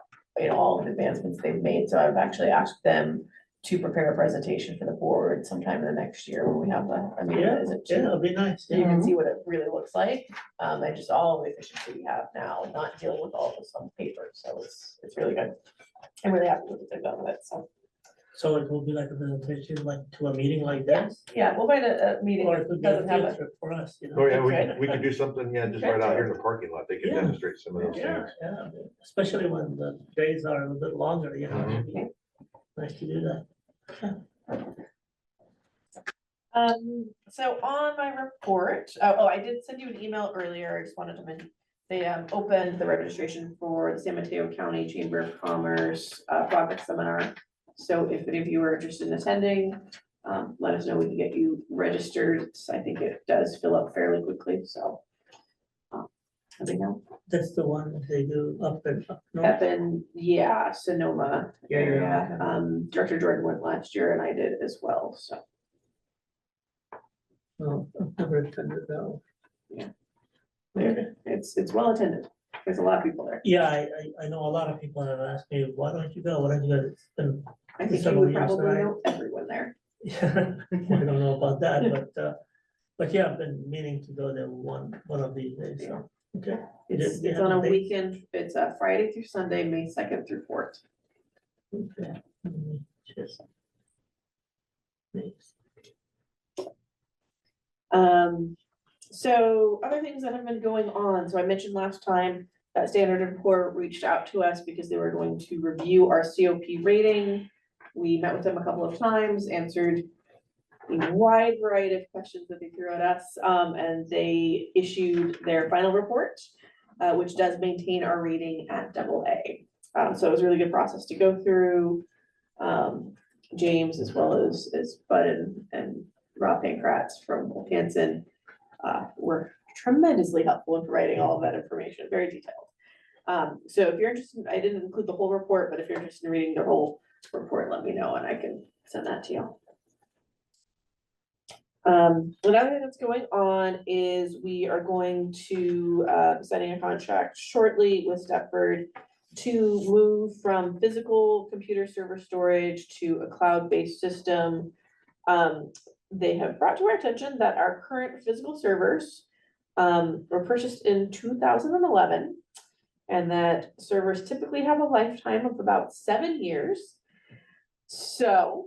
all of the advancements they've made. So I've actually asked them to prepare a presentation for the board sometime in the next year when we have a meeting. Yeah, Is it yeah, too? it'll be nice. So you can see what it really looks like, and just all the efficiency we have now, not dealing with all this on paper, so it's really good. I'm really happy with what they've done with it, so, So it will be like a presentation, like to a meeting like this? yeah, we'll find a meeting Or it that could be a doesn't have field a. trip for us, Oh, yeah, Okay. we could do something, just right out here in the parking lot. They could Yeah. demonstrate some of those Yeah, things. yeah, especially when the days are a little bit longer, it'd be nice to do that. So on my report, I did send you an email earlier, I just wanted to mention, they opened the registration for the San Mateo County Chamber of Commerce project seminar. So if any of you are interested in attending, let us know, we can get you registered. I think it does fill up fairly quickly, so. I think now, That's the one that they do up north. up in, yeah, Sonoma Yeah, yeah, area. okay. Director Jordan went last year and I did as well, so. No, I've never attended that one. Yeah. Okay. It's well attended. There's a lot of people there. Yeah, I know a lot of people have asked me, why don't you go? Why don't you go? It's been, I think you several would years probably that I- know everyone there. yeah, I don't know about that, but yeah, I've been meaning to go there one of these days, so, okay. It's, They it's have on a date? weekend. It's a Friday through Sunday, May 2nd through 4th. Okay. Cheers. Thanks. So other things that have been going on, so I mentioned last time that Standard & Poor reached out to us because they were going to review our COP rating. We met with them a couple of times, answered a wide variety of questions that they threw at us, and they issued their final report, which does maintain our rating at AA. So it was a really good process to go through. James, as well as Bud and Rob Pankratz from Hanson, were tremendously helpful in providing all of that information, very detailed. So if you're interested, I didn't include the whole report, but if you're interested in reading the whole report, let me know and I can send that to you. Another thing that's going on is we are going to be signing a contract shortly with Stepford to move from physical computer server storage to a cloud-based system. They have brought to our attention that our current physical servers were purchased in 2011, and that servers typically have a lifetime of about 7 years. So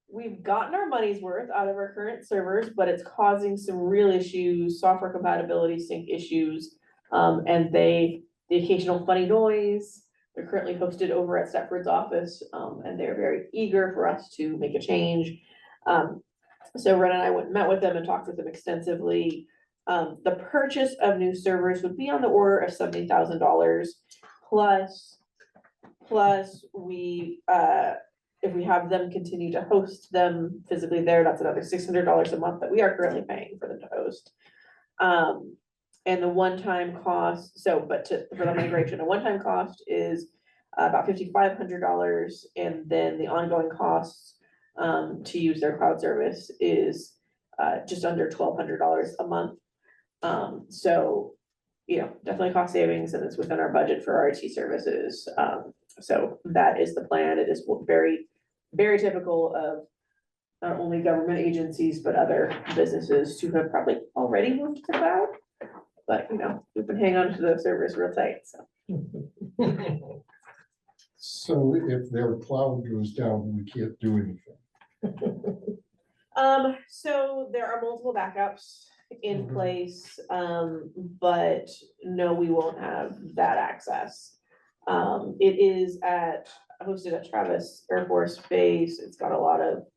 we've gotten our money's worth out of our current servers, but it's causing some real issues, software compatibility, sync issues, and the occasional funny noise. They're currently hosted over at Stepford's office, and they're very eager for us to make a change. So Ren and I went and met with them and talked with them extensively. The purchase of new servers would be on the order of $70,000 plus we, if we have them continue to host them physically there, that's another $600 a month that we are currently paying for them to host. And the one-time cost, for the migration, a one-time cost is about $5,500, and then the ongoing costs to use their cloud service is just under $1,200 a month. So, you know, definitely cost savings, and it's within our budget for our IT services. So that is the plan. It is very, very typical of not only government agencies, but other businesses to have probably already moved to the cloud. But, you know, we've been hanging on to the servers real tight, so. So if their cloud goes down, we can't do anything. So there are multiple backups in place, but no, we won't have that access. It is hosted at Travis Air Force Base. It's got a lot of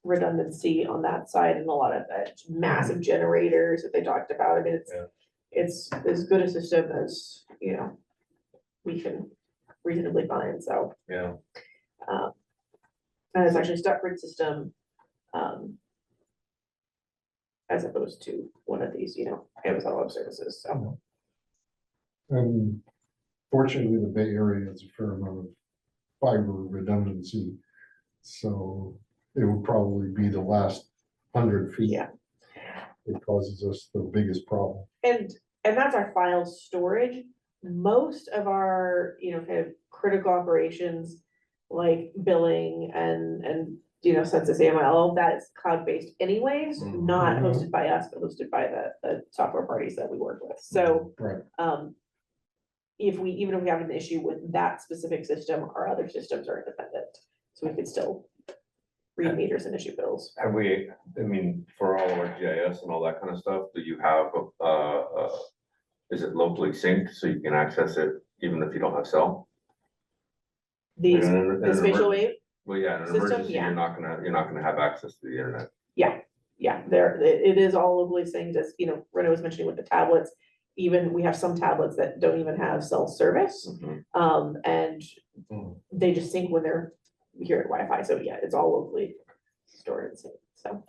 redundancy on that side and a lot of massive generators that they talked about. I mean, it's as good a system as, you know, we can reasonably find, so. Yeah. And it's actually Stepford system, as opposed to one of these, you know, Amazon Web Services, so. And fortunately, the Bay Area has a fair amount of fiber redundancy. So it will probably be the last 100 feet. Yeah. It causes us the biggest problem. And that's our file storage. Most of our, you know, kind of critical operations like billing and you know, census AML, all of that is cloud-based anyways, not hosted by us, but hosted by the software parties that we work with. So Right. even if we have an issue with that specific system, our other systems are independent. So we could still read meters and issue bills. Have we, I mean, for all of our GIS and all that kind of stuff, do you have, is it locally synced so you can access it even if you don't have cell? The In an spatial wave, Well, yeah, in an system, emergency, yeah. you're not gonna have access to the internet. yeah, it is all locally synced, as, you know, Renee was mentioning with the tablets. Even, we have some tablets that don't even have cell service, and they just sync when they're here at Wi-Fi, so yeah, it's all locally stored and synced, so.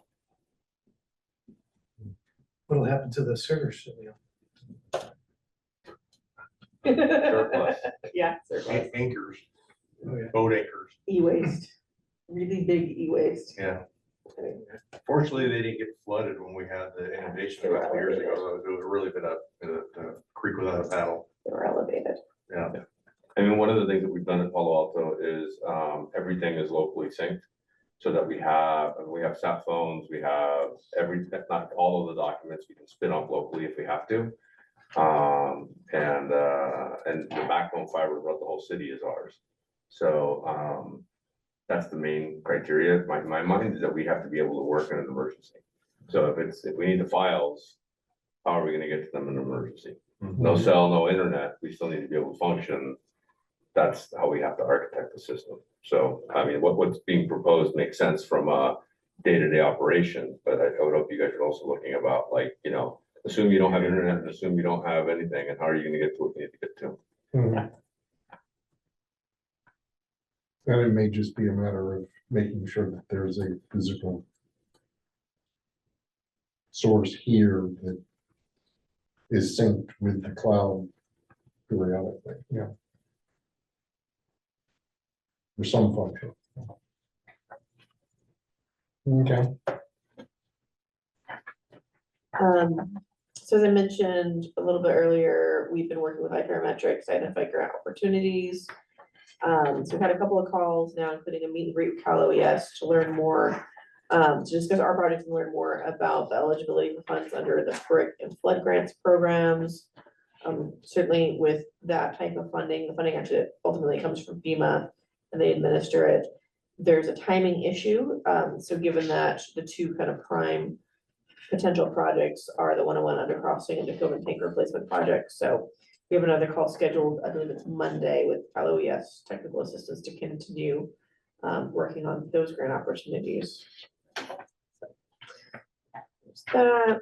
What'll happen to the servers, you know? Surplus. Yeah, surplus. Anchors, Oh, yeah. boat anchors, E-waste, really big e-waste. yeah. Fortunately, they didn't get flooded when we had the inundation a couple years ago. So it would have really been a creek without a paddle. They were elevated. Yeah. I mean, one of the things that we've done at Palo Alto is, everything is locally synced. So that we have sat phones, we have not all of the documents we can spin up locally if we have to. And the backbone fiber throughout the whole city is ours. So, that's the main criteria. My mind is that we have to be able to work in an emergency. So if we need the files, how are we gonna get to them in an emergency? No cell, no internet, we still need to be able to function. That's how we have to architect the system. So, I mean, what's being proposed makes sense from a day-to-day operation, but I would hope you guys are also looking about, like, assume you don't have internet and assume you don't have anything, and how are you gonna get to what you need to get to? And it may just be a matter of making sure that there's a physical source here that is synced with the cloud periodically, yeah. For some function. Okay. So as I mentioned a little bit earlier, we've been working with iParametrics to identify grant opportunities. So we've had a couple of calls now, including a meet and greet with Cal OES to learn more, to discuss our projects and learn more about the eligibility for funds under the BRIC and flood grants programs. Certainly with that type of funding, the funding actually ultimately comes from FEMA and they administer it. There's a timing issue. So given that the two kind of prime potential projects are the 101 undercrossing and the Tacoma tank replacement project. So we have another call scheduled, I believe it's Monday, with Cal OES technical assistance to continue working on those grant opportunities. There's that,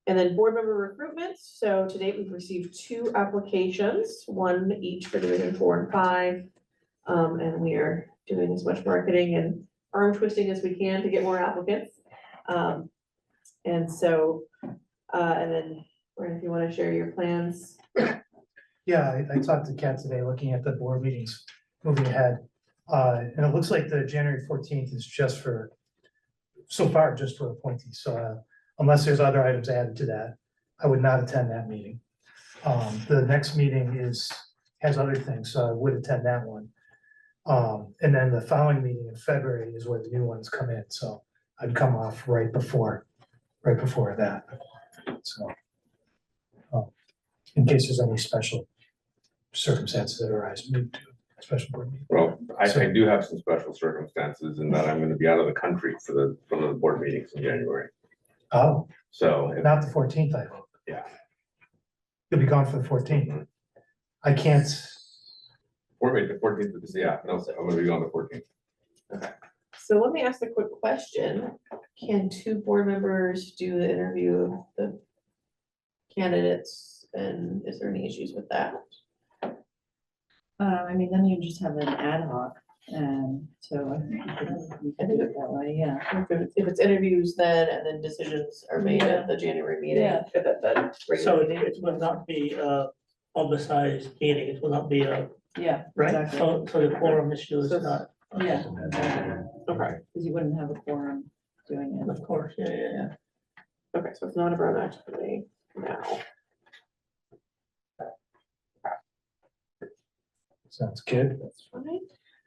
and then board member recruitments. So to date, we've received 2 applications, 1 each for Division 4 and 5. And we are doing as much marketing and arm twisting as we can to get more applicants. And so, and then, Brian, if you want to share your plans. Yeah, I talked to Kat today, looking at the board meetings moving ahead. And it looks like the January 14th is just for, so far, just for appointees. So unless there's other items added to that, I would not attend that meeting. The next meeting has other things, so I would attend that one. And then the following meeting in February is where the new ones come in, so I'd come off right before that. So in case there's any special circumstances that arise, move to a special board meeting. Well, I do have some special circumstances in that I'm gonna be out of the country for the board meetings in January. Oh, So, not the 14th, I hope. yeah. You'll be gone for the 14th. I can't, Or wait, the 14th, yeah, no, I'm gonna be on the 14th. So let me ask a quick question. Can 2 board members do the interview of the candidates? And is there any issues with that? I mean, then you just have an ad hoc, and so I think you can do it that way, yeah. If it's interviews then, and then decisions are made at the January meeting, Yeah. at the So regular it meeting. it will not be a publicized meeting, it will not be a, Yeah, right? exactly. So the quorum issue is not, Yeah, Okay, because you wouldn't have a quorum doing it. of course, yeah. okay, so it's not a brown activity now. sounds good. That's fine.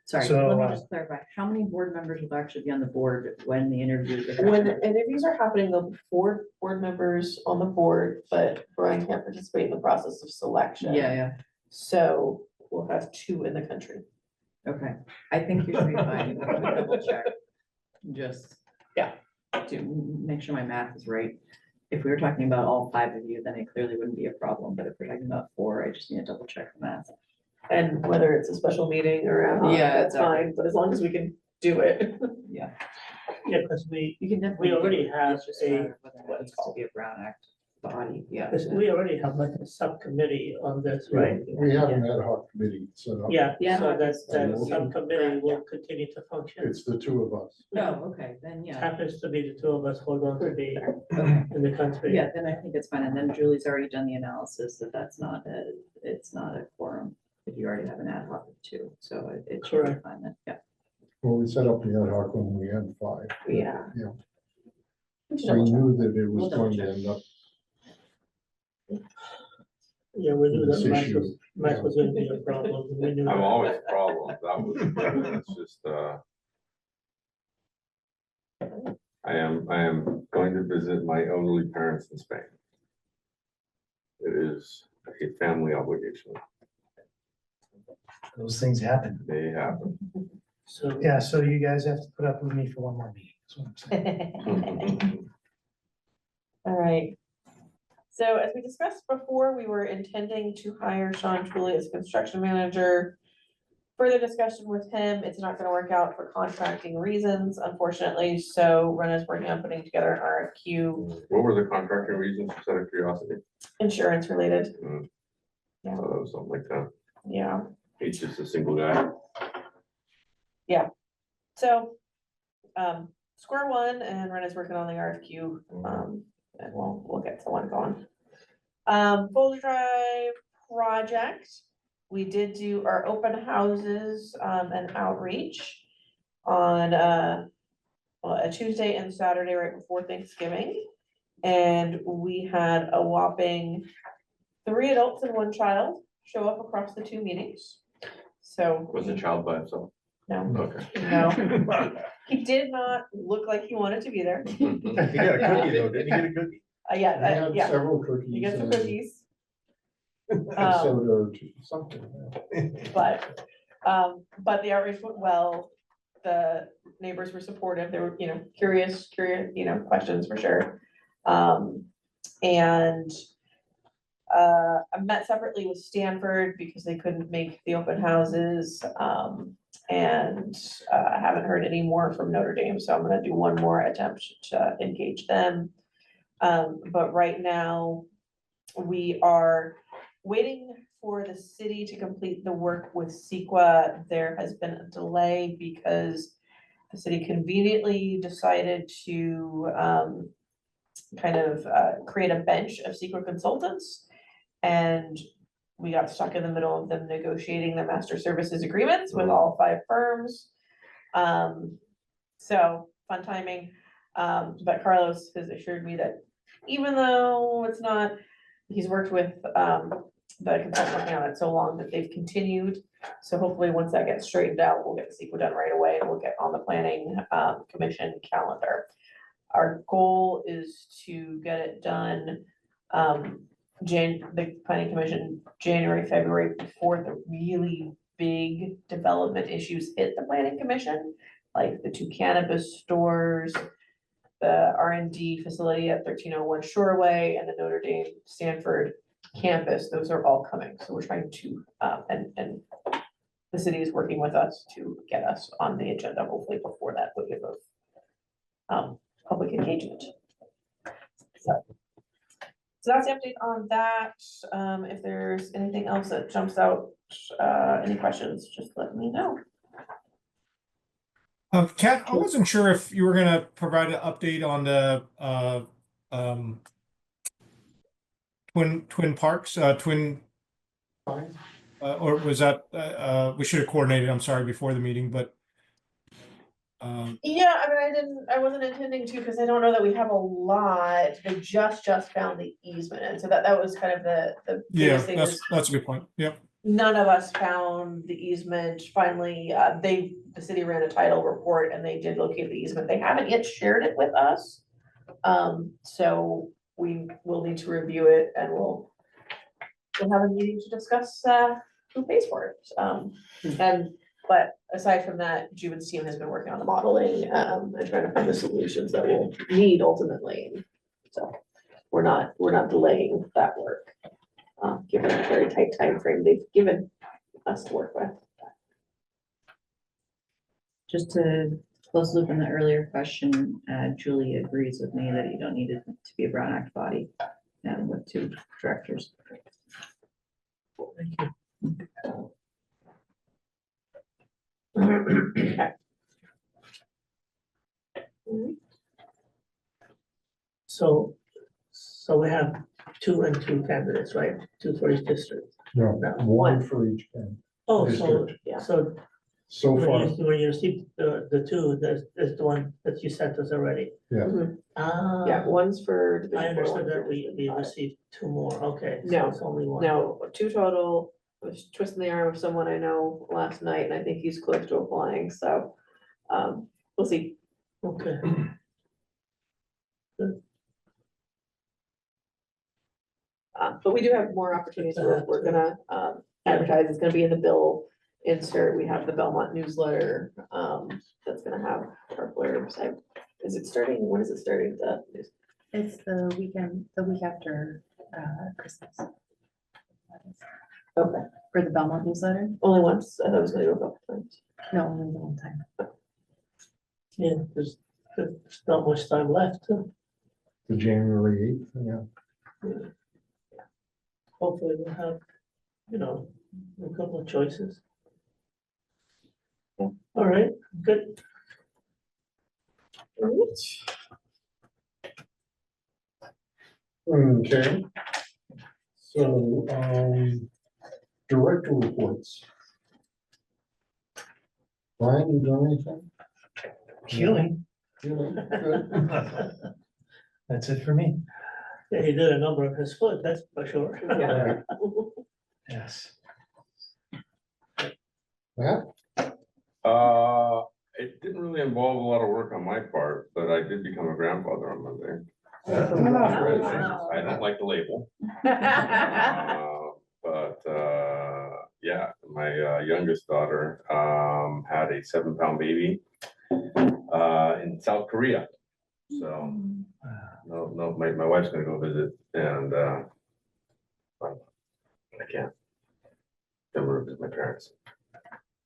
Sorry, So, let me just clarify, how many board members will actually be on the board when the interview is When happening? the interviews are happening, there'll be 4 board members on the board, but Brian can't participate in the process of selection. Yeah, So we'll have 2 in the country. okay, I think you should be fine, I'm gonna double check. Just. Yeah. To make sure my math is right. If we were talking about all 5 of you, then it clearly wouldn't be a problem, but if we're talking about 4, I just need to double check the math. And whether it's a special meeting or ad hoc, Yeah, that's exactly. fine, but as long as we can do it. Yeah. Yeah, because You can definitely. we already have It's just a, matter of whether or not it needs to be a Brown Act. body, yeah. Because we already have like a subcommittee on this, right? We have an ad hoc committee set up. Yeah, Yeah. so that Yeah. subcommittee will continue to function. It's the two of us. Oh, okay, then, yeah. Happens to be the two of us who are going to be in the country. Yeah, then I think it's fine, and then Julie's already done the analysis that it's not a quorum, if you already have an ad hoc of two, so it should be Correct. fine then, yeah. Well, we set up the ad hoc when we had 5. Yeah. Yeah. We should We double check. knew that it We'll was double going to check. end up Yeah, we knew with this that issue. Max was gonna be a problem. We knew I'm that. always a problem. That was, it's just, I am going to visit my elderly parents in Spain. It is a family obligation. Those things happen. They happen. So, Yeah, so you guys have to put up with me for one more meeting. That's what I'm saying. All right. So as we discussed before, we were intending to hire Sean Tooley as construction manager. Further discussion with him, it's not gonna work out for contracting reasons, unfortunately, so Rena's working on putting together an RFQ, What were the contracting reasons, just out of curiosity? insurance related, Hmm. Yeah. Thought it was something like that. yeah. He's just a single guy. So, square one, and Rena's working on the RFQ, and we'll get to one going. Boulder Drive project, we did do our open houses, and outreach on, well, a Tuesday and Saturday right before Thanksgiving. And we had a whopping 3 adults and 1 child show up across the 2 meetings. So. Was the child by himself? No, Okay. no, he did not look like he wanted to be there. He got a cookie though, didn't he get a cookie? We had Yeah, several cookies. you get some and cookies. a soda or two, something. But the outreach went well. The neighbors were supportive. They were, curious, questions for sure. And I met separately with Stanford because they couldn't make the open houses. And I haven't heard any more from Notre Dame, so I'm gonna do one more attempt to engage them. But right now, we are waiting for the city to complete the work with CEQA. There has been a delay because the city conveniently decided to create a bench of CEQA consultants. And we got stuck in the middle of them negotiating the master services agreements with all 5 firms. So fun timing. But Carlos has assured me that even though it's not, he's worked with the consultant working on it so long that they've continued. So hopefully, once that gets straightened out, we'll get the CEQA done right away and we'll get on the planning commission calendar. Our goal is to get it done, the planning commission, January, February, before the really big development issues hit the planning commission, like the 2 cannabis stores, the R&D facility at 1301 Shoreway, and the Notre Dame Stanford campus. Those are all coming. So we're trying to, and the city is working with us to get us on the agenda, hopefully before that wave of public engagement. So that's the update on that. If there's anything else that jumps out, any questions, just let me know. Kat, I wasn't sure if you were gonna provide an update on the Twin Parks, or was that we should have coordinated, I'm sorry, before the meeting, but Yeah, I wasn't intending to, because I don't know that we have a lot. They just found the easement, and so that was kind of the yeah, biggest thing. that's a good point. Yep. None of us found the easement. Finally, the city ran a title report and they did locate the easement. They haven't yet shared it with us. So we will need to review it and we'll have a meeting to discuss, who pays for it. But aside from that, Juven's team has been working on the modeling, and trying to find the solutions that we'll need ultimately. So we're not delaying that work. Given a very tight time frame they've given us to work with. Just to close loop on the earlier question, Julie agrees with me that you don't need it to be a Brown Act body. and with 2 directors. Thank you. So, so we have 2 and 2 candidates, right? 2 for each district. No, No, one for each can. Oh, so, Yeah. so So when far, when you received the 2, there's the one that you sent us already. yeah. Ah. Yeah, one's for. I Division 4, understood one's for that we Division 5. received 2 more, okay. So No, it's only one. No, 2 total. I was twisting the arm of someone I know last night, and I think he's close to applying, so, we'll see. Okay. But we do have more opportunities. We're gonna, advertise. It's gonna be in the bill insert. We have the Belmont newsletter, that's gonna have our blurbs. Is it starting, when is it starting? It's the week after Christmas. Okay, For the Belmont newsletter? only once. I thought it was gonna go a couple times. No, only one time. Yeah, there's not much time left. The January 8th, yeah. Hopefully we'll have, a couple of choices. Yeah. All right, good. Okay. So, director reports. Brian, you done anything? Healing, Good. that's it for me. Yeah, he did a number of his foot, that's for sure. Yeah. Yes. Matt? It didn't really involve a lot of work on my part, but I did become a grandfather on Monday. Wow. I don't like the label. But yeah, my youngest daughter had a 7-pound baby in South Korea. So no, my wife's gonna go visit, and but I can't. Then we're with my parents.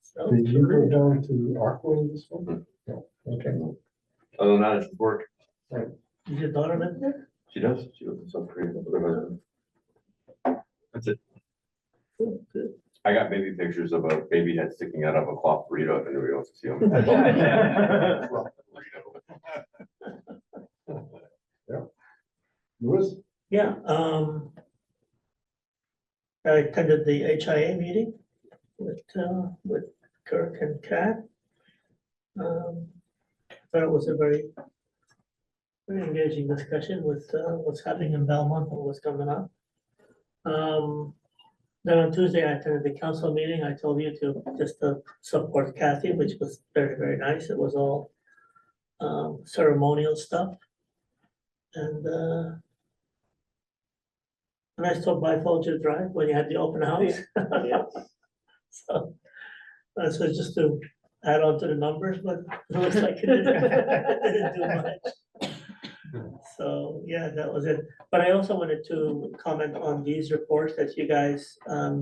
So, Did you go down to Aqua this one? No, okay. Other than that, it's work. Is your daughter live there? She does. She lives in South Korea with her husband. That's it. Good, good. I got baby pictures of a baby head sticking out of a cloth burrito if anybody wants to see them. Yeah. Louis? Yeah, I attended the HIA meeting with Kirk and Kat. Thought it was a very engaging discussion with what's happening in Belmont and what's coming up. Then on Tuesday, I attended the council meeting. I told you to just to support Kathy, which was very, very nice. It was all ceremonial stuff. And I stopped by Folger Drive when you had the open house. So, so just to add on to the numbers, but it looks like it didn't do much. So, yeah, that was it. But I also wanted to comment on these reports that you guys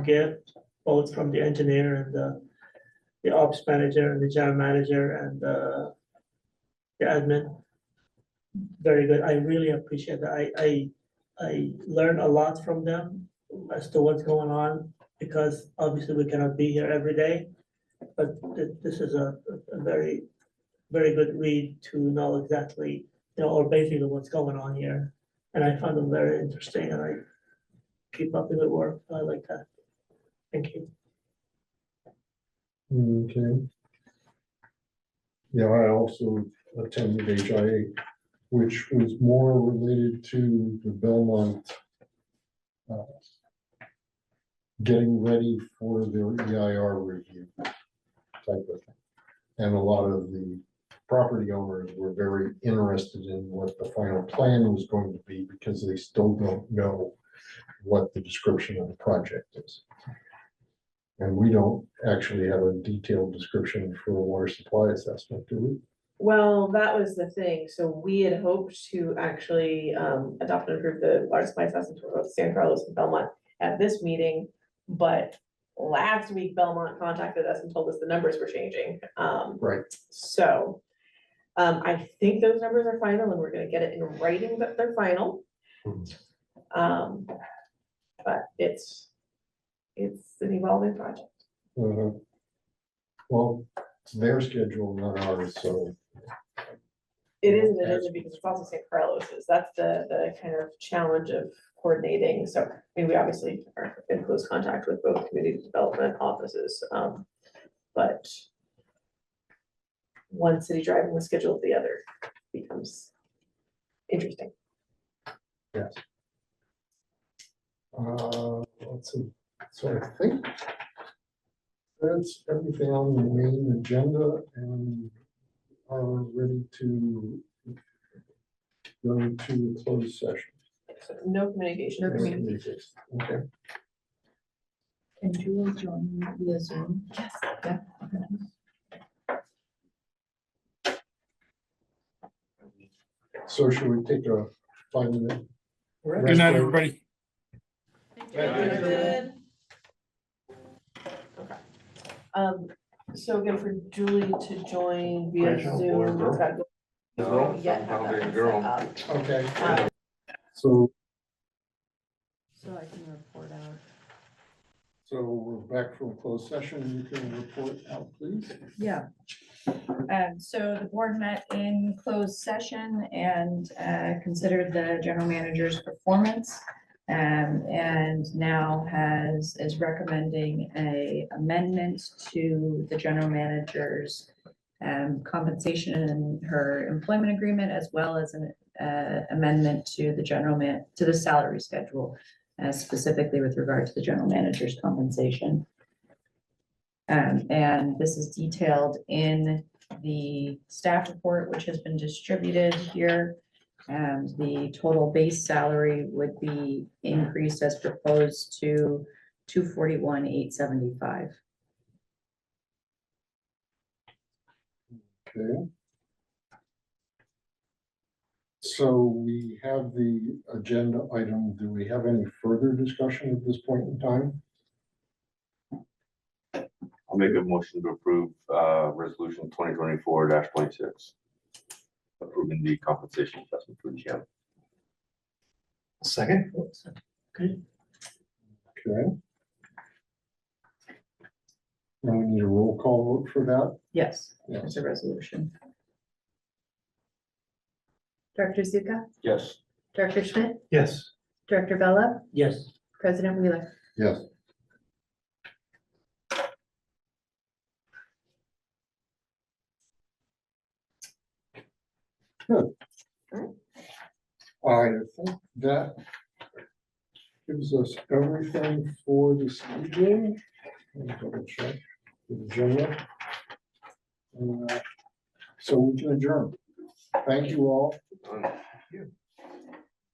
give, both from the engineer and the ops manager and the general manager and the admin. Very good. I really appreciate that. I learn a lot from them as to what's going on, because obviously we cannot be here every day. But this is a very, very good read to know exactly, or basically what's going on here. And I found them very interesting, and I keep up the good work. I like that. Thank you. Okay. Yeah, I also attended HIA, which was more related to the Belmont getting ready for their EIR review type of thing. And a lot of the property owners were very interested in what the final plan was going to be, because they still don't know what the description of the project is. And we don't actually have a detailed description for a water supply assessment, do we? Well, that was the thing. So we had hoped to actually adopt and approve the water supply assessment for both San Carlos and Belmont at this meeting. But last week Belmont contacted us and told us the numbers were changing. Right. So I think those numbers are final, and we're gonna get it in writing that they're final. But it's an evolving project. Well, it's their schedule, not ours, so. It isn't, it isn't, because it's also St. Carlos's. That's the kind of challenge of coordinating. So, I mean, we obviously are in close contact with both community development offices. But one city driving the schedule of the other becomes interesting. Yes. Let's see, so I think that's everything on the main agenda, and are ready to go to a closed session. So no communication. No communication. Okay, And you will join via Zoom? Yes. Yeah. so should we take a 5-minute? Good night, everybody. Okay. So again, for Julie to join via Rachel, Zoom. boy or girl? it's gotta go- Girl, Yet have sounds like a that girl. set up. Okay, Um, so, So I can report out. so we're back from closed session, you can report out, please. Yeah. So the board met in closed session and considered the general manager's performance. And now is recommending a amendment to the general manager's compensation in her employment agreement, as well as an amendment to the salary schedule, specifically with regard to the general manager's compensation. And this is detailed in the staff report, which has been distributed here. And the total base salary would be increased as proposed to 241,875. Okay. So we have the agenda item. Do we have any further discussion at this point in time? I'll make a motion to approve, resolution 2024-26. Approving the compensation adjustment for the GM. Second? Okay, Okay. Now we need a roll call vote for that. Yes, Yes. it's a resolution. Director Zuka, Yes. Director Schmidt, Yes. Director Bella, yes. President Wheeler. Yes. Good. I think that gives us everything for this evening. Let me double check the agenda. So we can adjourn. Thank you all.